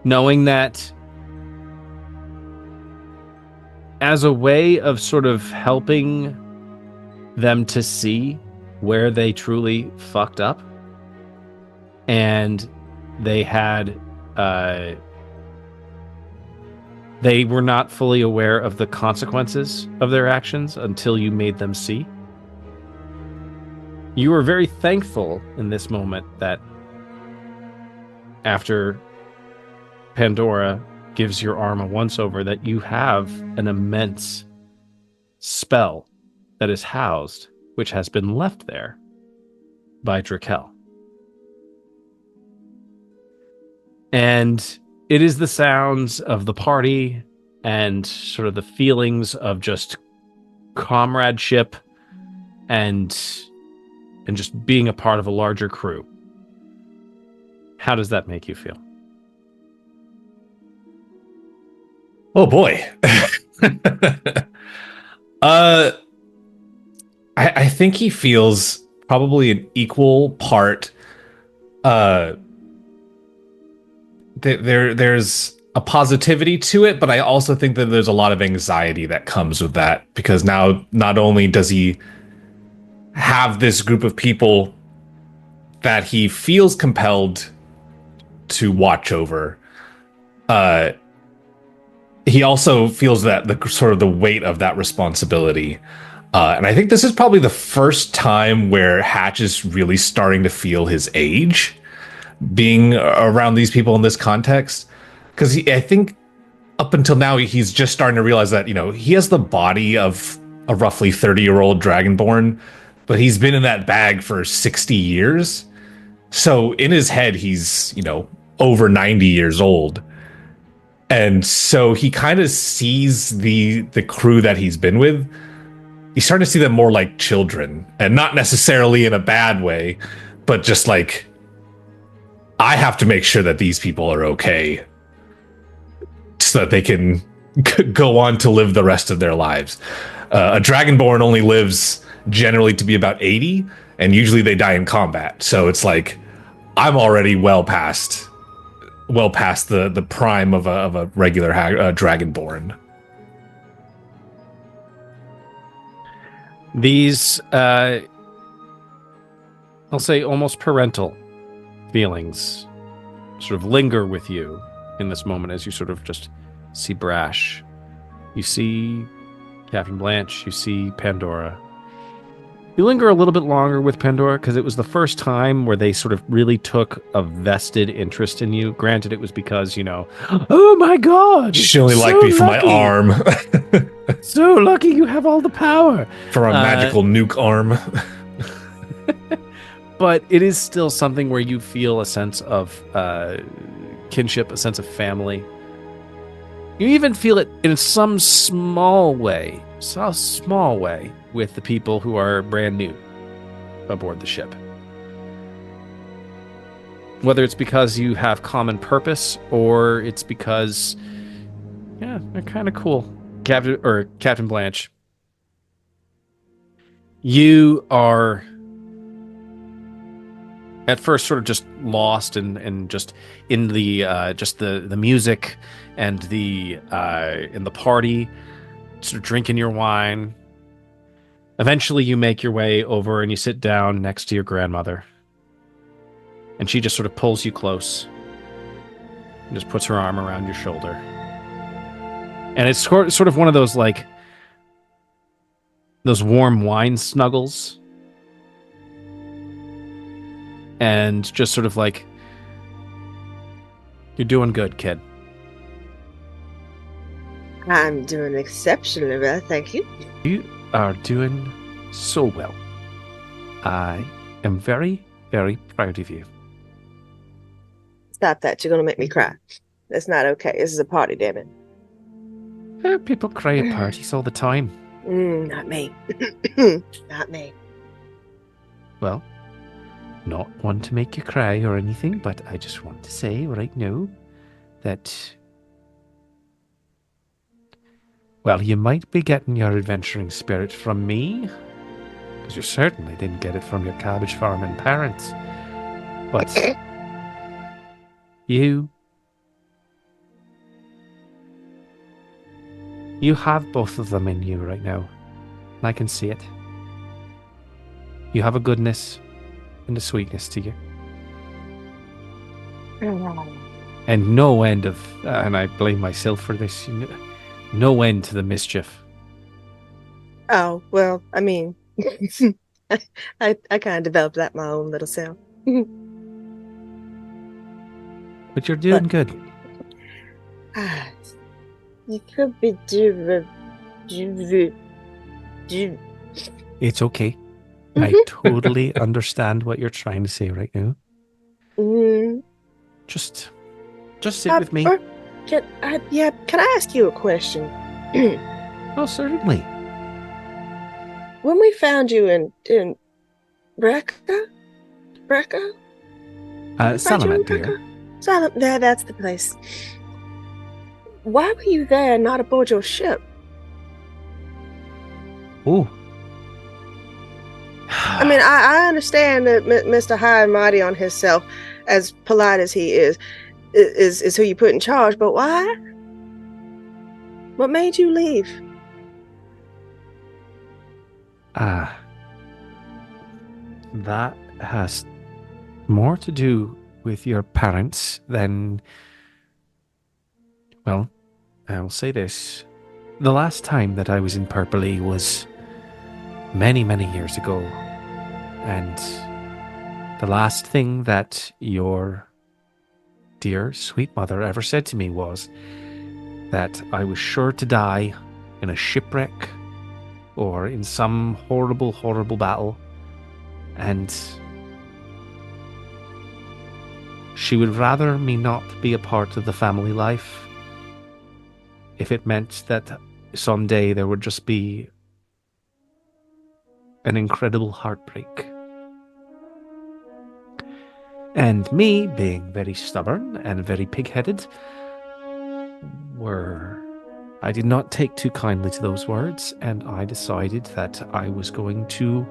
knowing that as a way of sort of helping them to see where they truly fucked up, and they had they were not fully aware of the consequences of their actions until you made them see. You are very thankful in this moment that after Pandora gives your arm a once-over, that you have an immense spell that is housed, which has been left there by Droqlas. And it is the sounds of the party and sort of the feelings of just comradeship and just being a part of a larger crew. How does that make you feel? Oh boy. I think he feels probably an equal part. There's a positivity to it, but I also think that there's a lot of anxiety that comes with that, because now not only does he have this group of people that he feels compelled to watch over, he also feels that the sort of the weight of that responsibility. And I think this is probably the first time where Hatch is really starting to feel his age being around these people in this context. Because I think up until now, he's just starting to realize that, he has the body of a roughly 30-year-old Dragonborn, but he's been in that bag for 60 years. So in his head, he's, over 90 years old. And so he kind of sees the crew that he's been with. He's starting to see them more like children, and not necessarily in a bad way, but just like, I have to make sure that these people are okay so that they can go on to live the rest of their lives. A Dragonborn only lives generally to be about 80, and usually they die in combat. So it's like, I'm already well past the prime of a regular Dragonborn. These, I'll say almost parental feelings sort of linger with you in this moment as you sort of just see Brash. You see Captain Blanche, you see Pandora. You linger a little bit longer with Pandora because it was the first time where they sort of really took a vested interest in you. Granted, it was because, oh my god! She only so liked me for my lucky. arm. So lucky you have all the power. For a magical nuke arm. But it is still something where you feel a sense of kinship, a sense of family. You even feel it in some small way, with the people who are brand new aboard the ship. Whether it's because you have common purpose or it's because, they're kind of cool. Captain Blanche, you are at first sort of just lost and just in the music and the in the party, sort of drinking your wine. Eventually you make your way over and you sit down next to your grandmother. And she just sort of pulls you close and just puts her arm around your shoulder. And it's sort of one of those, like, those warm wine snuggles. And just sort of like, you're doing good, kid. I'm doing exceptionally well, thank you. You are doing so well. I am very, very proud of you. Stop that. You're going to make me cry. That's not okay. This is a party, damn it. People cry at parties all the time. Not me. Not me. Well, not one to make you cry or anything, but I just want to say right now that, well, you might be getting your adventuring spirit from me, because you certainly didn't get it from your cabbage farming parents. But you have both of them in you right now, and I can see it. You have a goodness and a sweetness to you. And no end of, and I blame myself for this, no end to the mischief. Oh, well, I mean, I kind of developed that my own little self. But you're doing good. You could be doing. It's okay. I totally understand what you're trying to say right now. Just sit with me. Can I ask you a question? Oh, certainly. When we found you in Brecca? Salamat, dear. There, that's the place. Why were you there and not aboard your ship? Oh. I mean, I understand that Mr. High and Mighty on himself, as polite as he is who you put in charge, but why? What made you leave? That has more to do with your parents than... Well, I'll say this. The last time that I was in Purpley was many, many years ago. And the last thing that your dear, sweet mother ever said to me was that I was sure to die in a shipwreck or in some horrible, horrible battle. And she would rather me not be a part of the family life if it meant that someday there would just be an incredible heartbreak. And me, being very stubborn and very pig-headed, I did not take too kindly to those words, and I decided that I was going to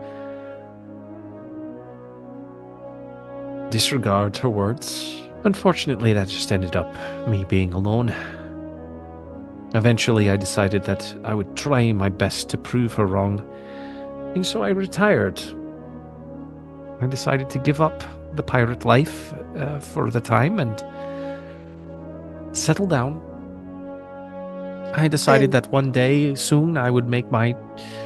disregard her words. Unfortunately, that just ended up me being alone. Eventually, I decided that I would try my best to prove her wrong, and so I retired. I decided to give up the pirate life for the time and settle down I decided And- that one day soon I would make my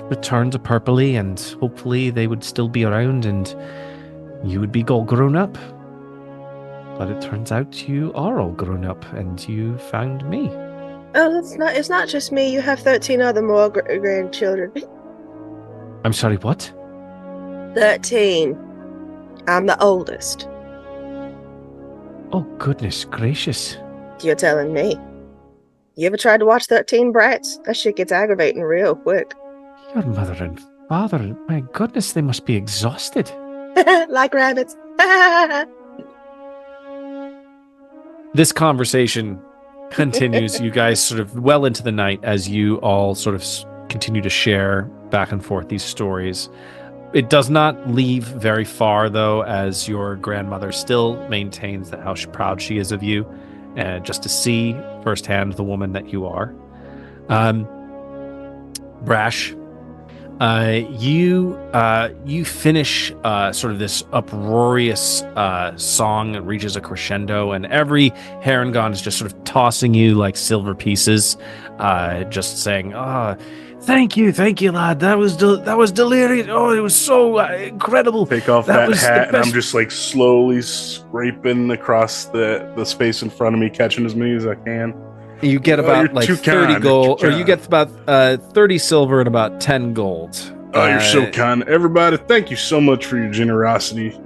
return to Purpley, and hopefully they would still be around and you would be all grown up. But it turns out you are all grown up and you found me. Oh, it's not just me. You have 13 other more grandchildren. I'm sorry, what? 13. I'm the oldest. Oh, goodness gracious. You're telling me. You ever tried to watch 13 Brats? That shit gets aggravating real quick. Your mother and father, my goodness, they must be exhausted. Like rabbits. This conversation continues, you guys sort of well into the night as you all sort of continue to share back and forth these stories. It does not leave very far, though, as your grandmother still maintains that how proud she is of you, and just to see firsthand the woman that you are. Brash, you finish sort of this uproarious song that reaches a crescendo, and every Harengon is just sort of tossing you like silver pieces, just saying, thank you, lad. That was delirious. Oh, it was so incredible. Take off That that was the hat, and I'm best- just like slowly scraping across the space in front of me, catching as many as I can. You get Oh, about you're like too 30 kind, gold, you're or too you kind. get about 30 silver and about 10 gold. Oh, you're so kind. Everybody, thank you so much for your generosity.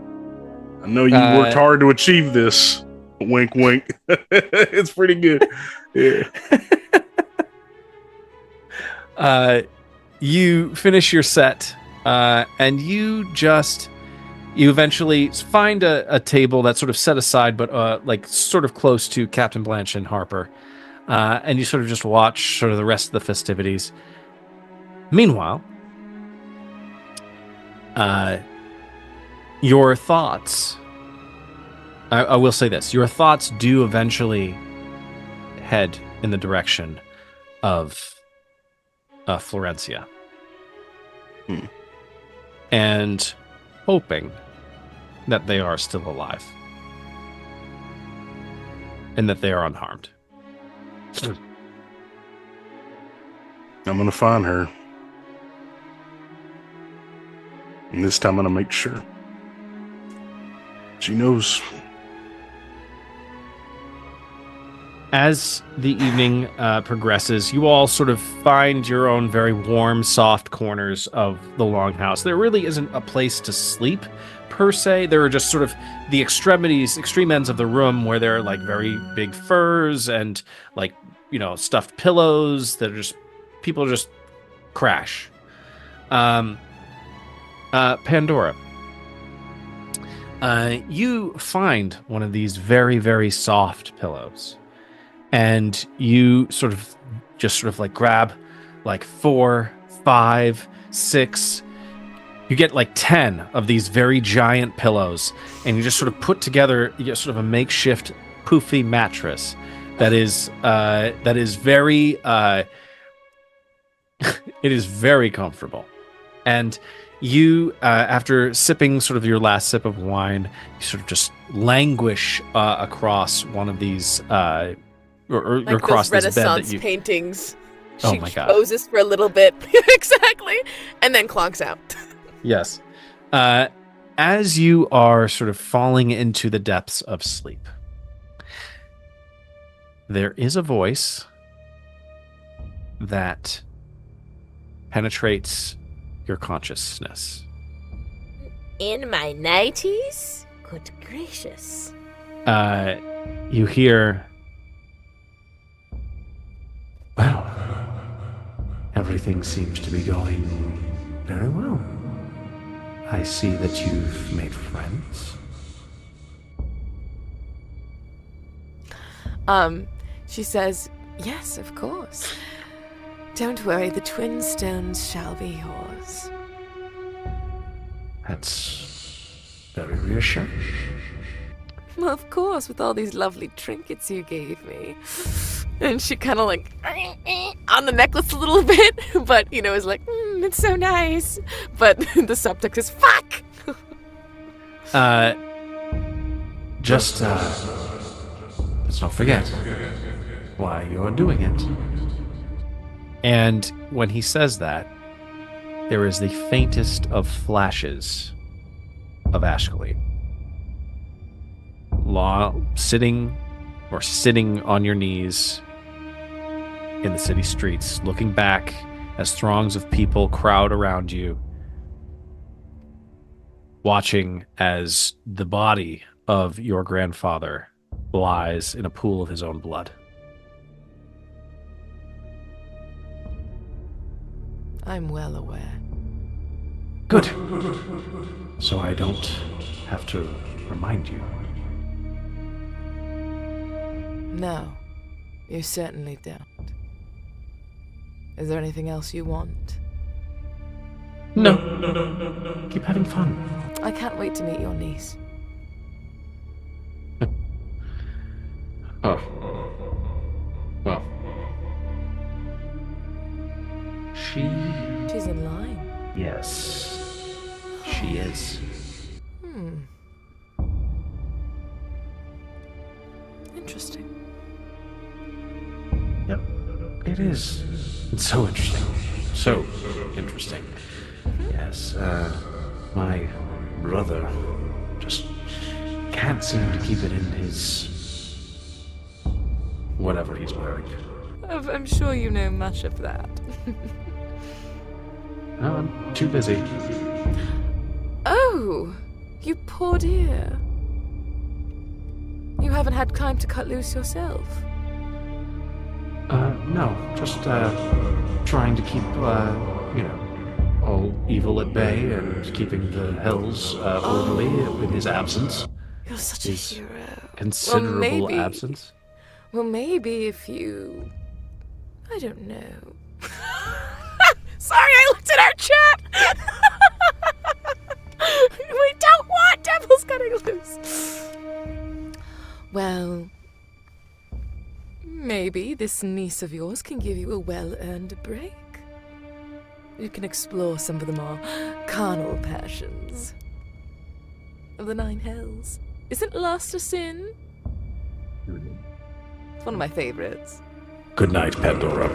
I know you Uh, worked hard to achieve this. Wink, wink. It's pretty good. Yeah. You finish your set, and you eventually find a table that's sort of set aside, but like sort of close to Captain Blanche and Harper, and you sort of just watch sort of the rest of the festivities. Meanwhile, your thoughts, I will say this, your thoughts do eventually head in the direction of Florencia. And hoping that they are still alive. And that they are unharmed. I'm going to find her. And this time I'm going to make sure. She knows. As the evening progresses, you all sort of find your own very warm, soft corners of the longhouse. There really isn't a place to sleep, per se. There are just sort of the extreme ends of the room where there are like very big furs and like, stuffed pillows that are just, people just crash. Pandora, you find one of these very, very soft pillows. And you sort of like grab like 4, 5, 6. You get like 10 of these very giant pillows, and you just sort of put together sort of a makeshift poofy mattress that is very it is very comfortable. And you, after sipping sort of your last sip of wine, you sort of just languish across one of these. Or Like across those this bed that Renaissance you. paintings. Oh She my God. poses for a little bit, exactly, and then clonks out. Yes. As you are sort of falling into the depths of sleep, there is a voice that penetrates your consciousness. In my 90s? Good gracious. You hear, well, everything seems to be going very well. I see that you've made friends. She says, yes, of course. Don't worry, the twin stones shall be yours. That's very reassuring. Well, of course, with all these lovely trinkets you gave me. And she kind of like on the necklace a little bit, but is like, it's so nice. But the subtext is fuck. Just let's not forget why you're doing it. And when he says that, there is the faintest of flashes of Ashcaleen. Sitting on your knees in the city streets, looking back as throngs of people crowd around you, watching as the body of your grandfather lies in a pool of his own blood. I'm well aware. Good. So I don't have to remind you. No, you certainly don't. Is there anything else you want? No. Keep having fun. I can't wait to meet your niece. Oh. Well. She's in line. Yes. She is. Interesting. Yep. It is. It's so interesting. So interesting. Yes, my brother just can't seem to keep it in his... whatever he's wearing. I'm sure you know much of that. No, I'm too busy. Oh, you poor dear. You haven't had time to cut loose yourself. No, just, trying to keep, all evil at bay and keeping the hells, orderly in his absence. You're such a hero. Considerable absence. Well, maybe if you... I don't know. Sorry, I looked at our chat! We don't want devils cutting loose! Well... maybe this niece of yours can give you a well-earned break. You can explore some of the more carnal passions of the 9 hells. Isn't lust a sin? It's one of my favorites. Good night, Pandora.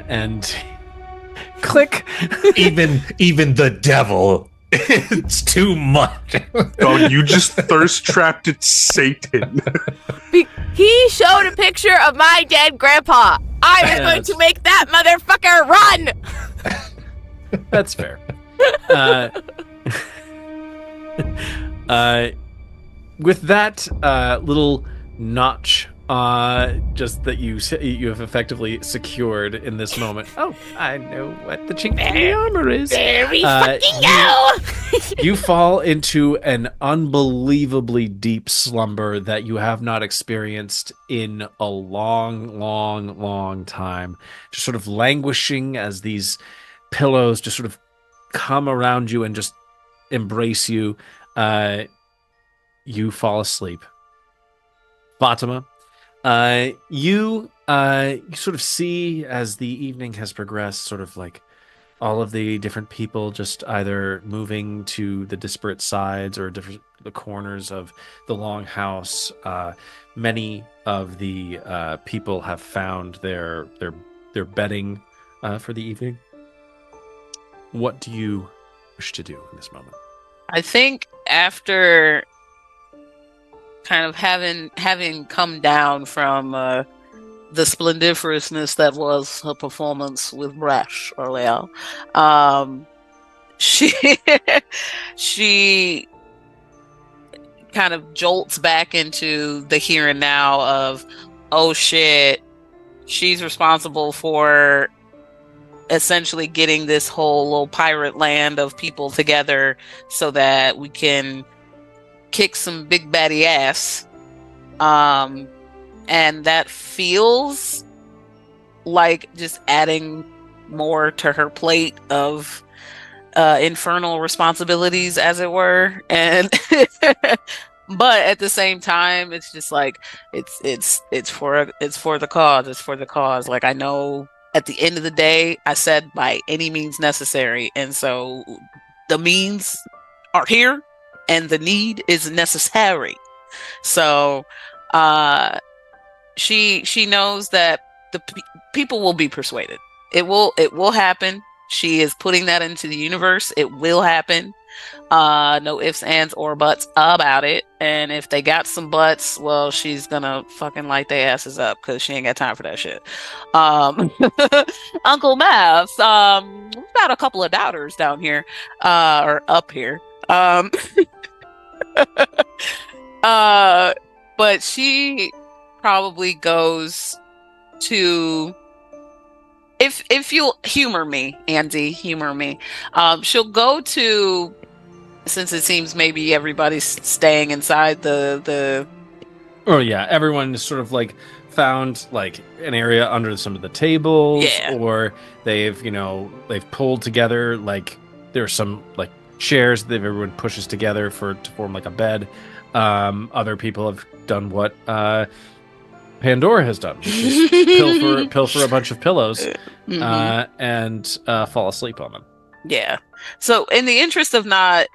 And click. Even the devil. It's too much. Oh, you just thirst trapped at Satan. He showed a picture of my dead grandpa. I was going to make that motherfucker run. That's fair. With that little notch, just that you have effectively secured in this moment. Oh, I know what the chink in the armor is. There we fucking go! You fall into an unbelievably deep slumber that you have not experienced in a long time. Just sort of languishing as these pillows just sort of come around you and just embrace you. You fall asleep. Fatema, you sort of see as the evening has progressed, sort of like all of the different people just either moving to the disparate sides or the corners of the longhouse. Many of the people have found their bedding for the evening. What do you wish to do in this moment? I think after kind of having come down from the splendiferousness that was her performance with Brash earlier, she kind of jolts back into the here and now of, oh shit, she's responsible for essentially getting this whole little pirate land of people together so that we can kick some big baddie ass. And that feels like just adding more to her plate of infernal responsibilities, as it were. And but at the same time, it's just like it's for the cause. Like, I know at the end of the day, I said by any means necessary, and so the means are here and the need is necessary. So she knows that the people will be persuaded. It will happen. She is putting that into the universe. It will happen. No ifs, ands, or buts about it. And if they got some butts, well, she's gonna fucking light their asses up because she ain't got time for that shit. Uncle Maths, we've got a couple of doubters down here, or up here. But she probably goes to, if you'll humor me, Andy, humor me. She'll go to, since it seems maybe everybody's staying inside the. Oh yeah, everyone is sort of like found like an area under some of the tables, Yeah. or they've pulled together like there's some like chairs that everyone pushes together to form like a bed. Other people have done what Pandora has done, which is pilfer a bunch of pillows and fall asleep on them. Yeah. So in the interest of not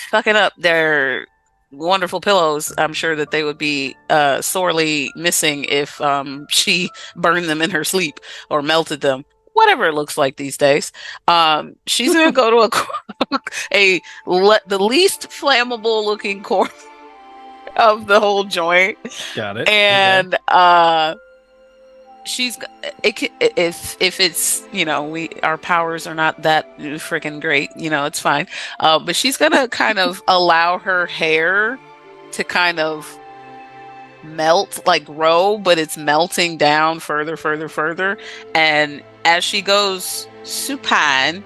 fucking up their wonderful pillows, I'm sure that they would be sorely missing if she burned them in her sleep or melted them. Whatever it looks like these days. She's gonna go to the least flammable looking corner of the whole joint. Got it. And if it's our powers are not that freaking great, it's fine. But she's gonna kind of allow her hair to kind of melt, like grow, but it's melting down further, and as she goes supine,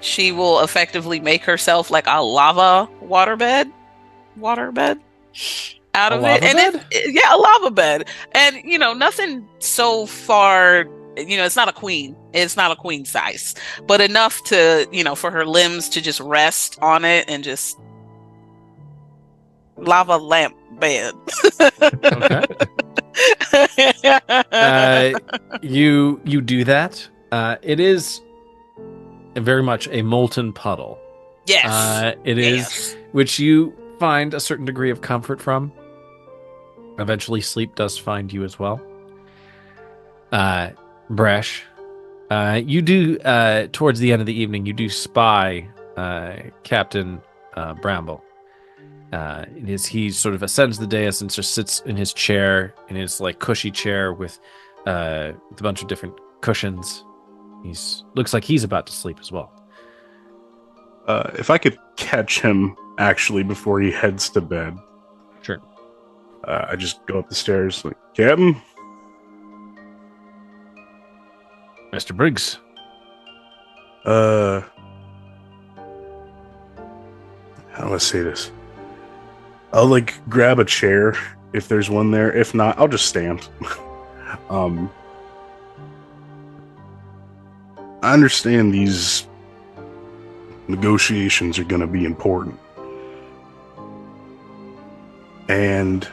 she will effectively make herself like a lava waterbed out of it. And a lava bed. And nothing so far, it's not a queen size, but enough to for her limbs to just rest on it, and just lava lamp bed. Okay. You do that. It is very much a molten puddle. Yes. It is, which you find a certain degree of comfort from. Eventually, sleep does find you as well. Brash, you do, towards the end of the evening, you do spy Captain Bramble. He sort of ascends the dais and just sits in his chair, in his like cushy chair with a bunch of different cushions. Looks like he's about to sleep as well. If I could catch him actually before he heads to bed. Sure. I just go up the stairs like, Captain? Mr. Briggs. How do I say this? I'll like grab a chair if there's one there. If not, I'll just stand. I understand these negotiations are going to be important. And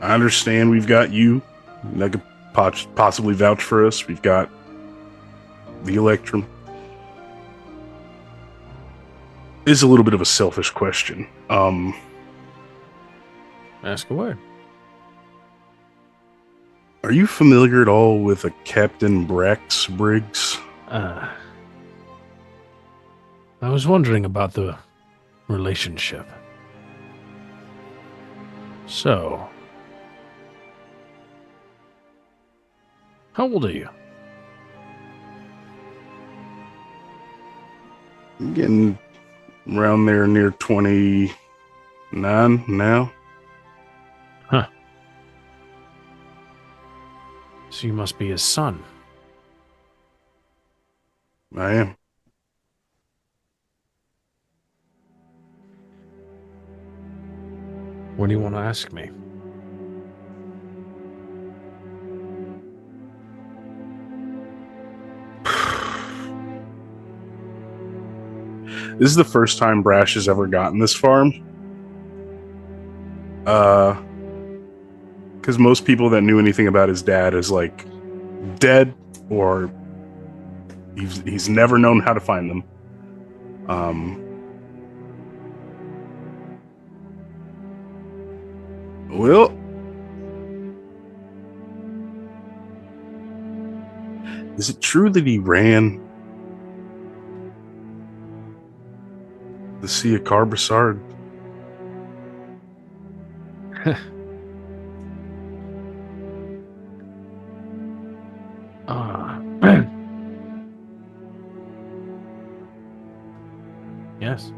I understand we've got you that could possibly vouch for us. We've got the Electrum. Is a little bit of a selfish question. Ask away. Are you familiar at all with a Captain Brash Briggs? I was wondering about the relationship. So, how old are you? I'm getting around there near 29 now. Huh. So you must be his son. I am. What do you want to ask me? This is the first time Brash has ever gotten this far. Because most people that knew anything about his dad is like dead, or he's never known how to find them. Well, Is it true that he ran the Sea of Carbasard? Yes.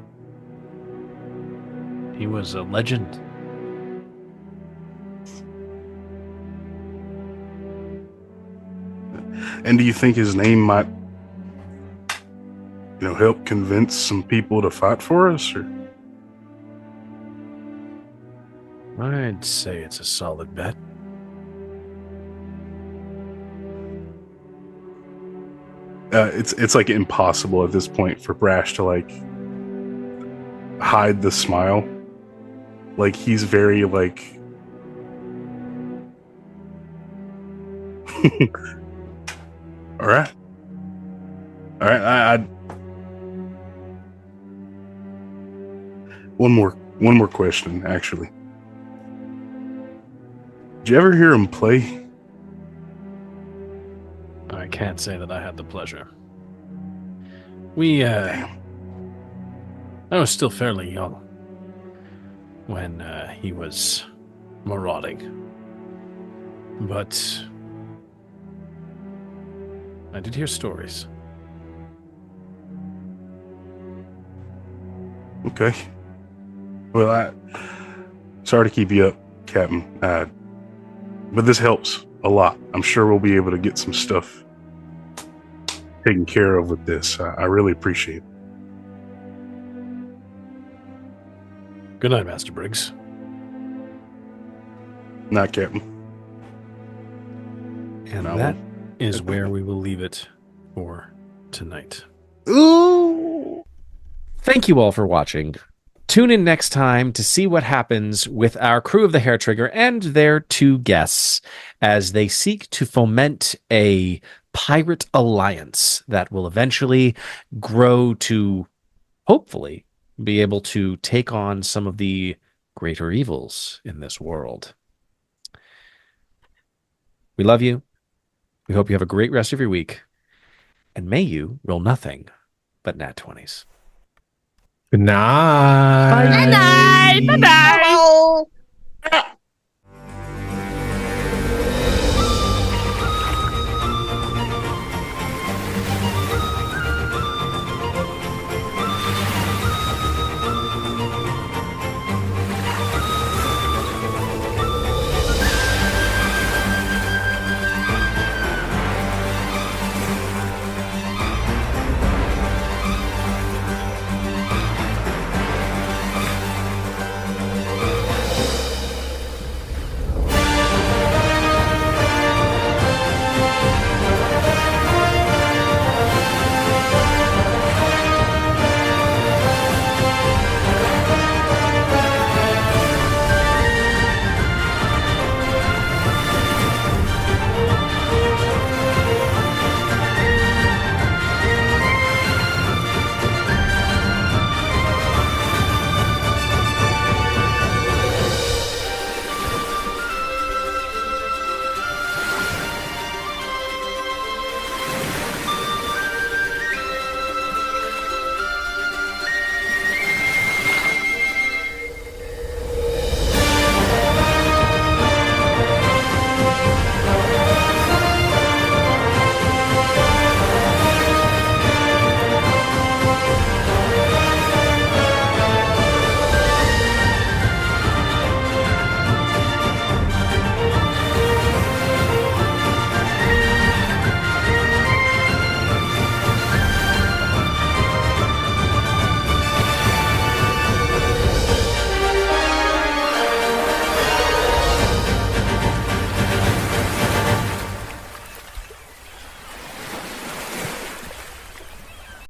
He was a legend. And do you think his name might, help convince some people to fight for us? Or I'd say it's a solid bet. It's like impossible at this point for Brash to like hide the smile. Like he's very like all right. I one more question, actually. Did you ever hear him play? I can't say that I had the pleasure. I was still fairly young when he was marauding. But I did hear stories. Okay. Well, sorry to keep you up, Captain. But this helps a lot. I'm sure we'll be able to get some stuff taken care of with this. I really appreciate it. Good night, Master Briggs. Not Captain. And No. that Is where we will leave it for tonight. Ooh. Thank you all for watching. Tune in next time to see what happens with our crew of the Haretrigger and their two guests as they seek to foment a pirate alliance that will eventually grow to, hopefully, be able to take on some of the greater evils in this world. We love you. We hope you have a great rest of your week. And may you roll nothing but nat 20s. Good night. Bye-bye. Bye-bye.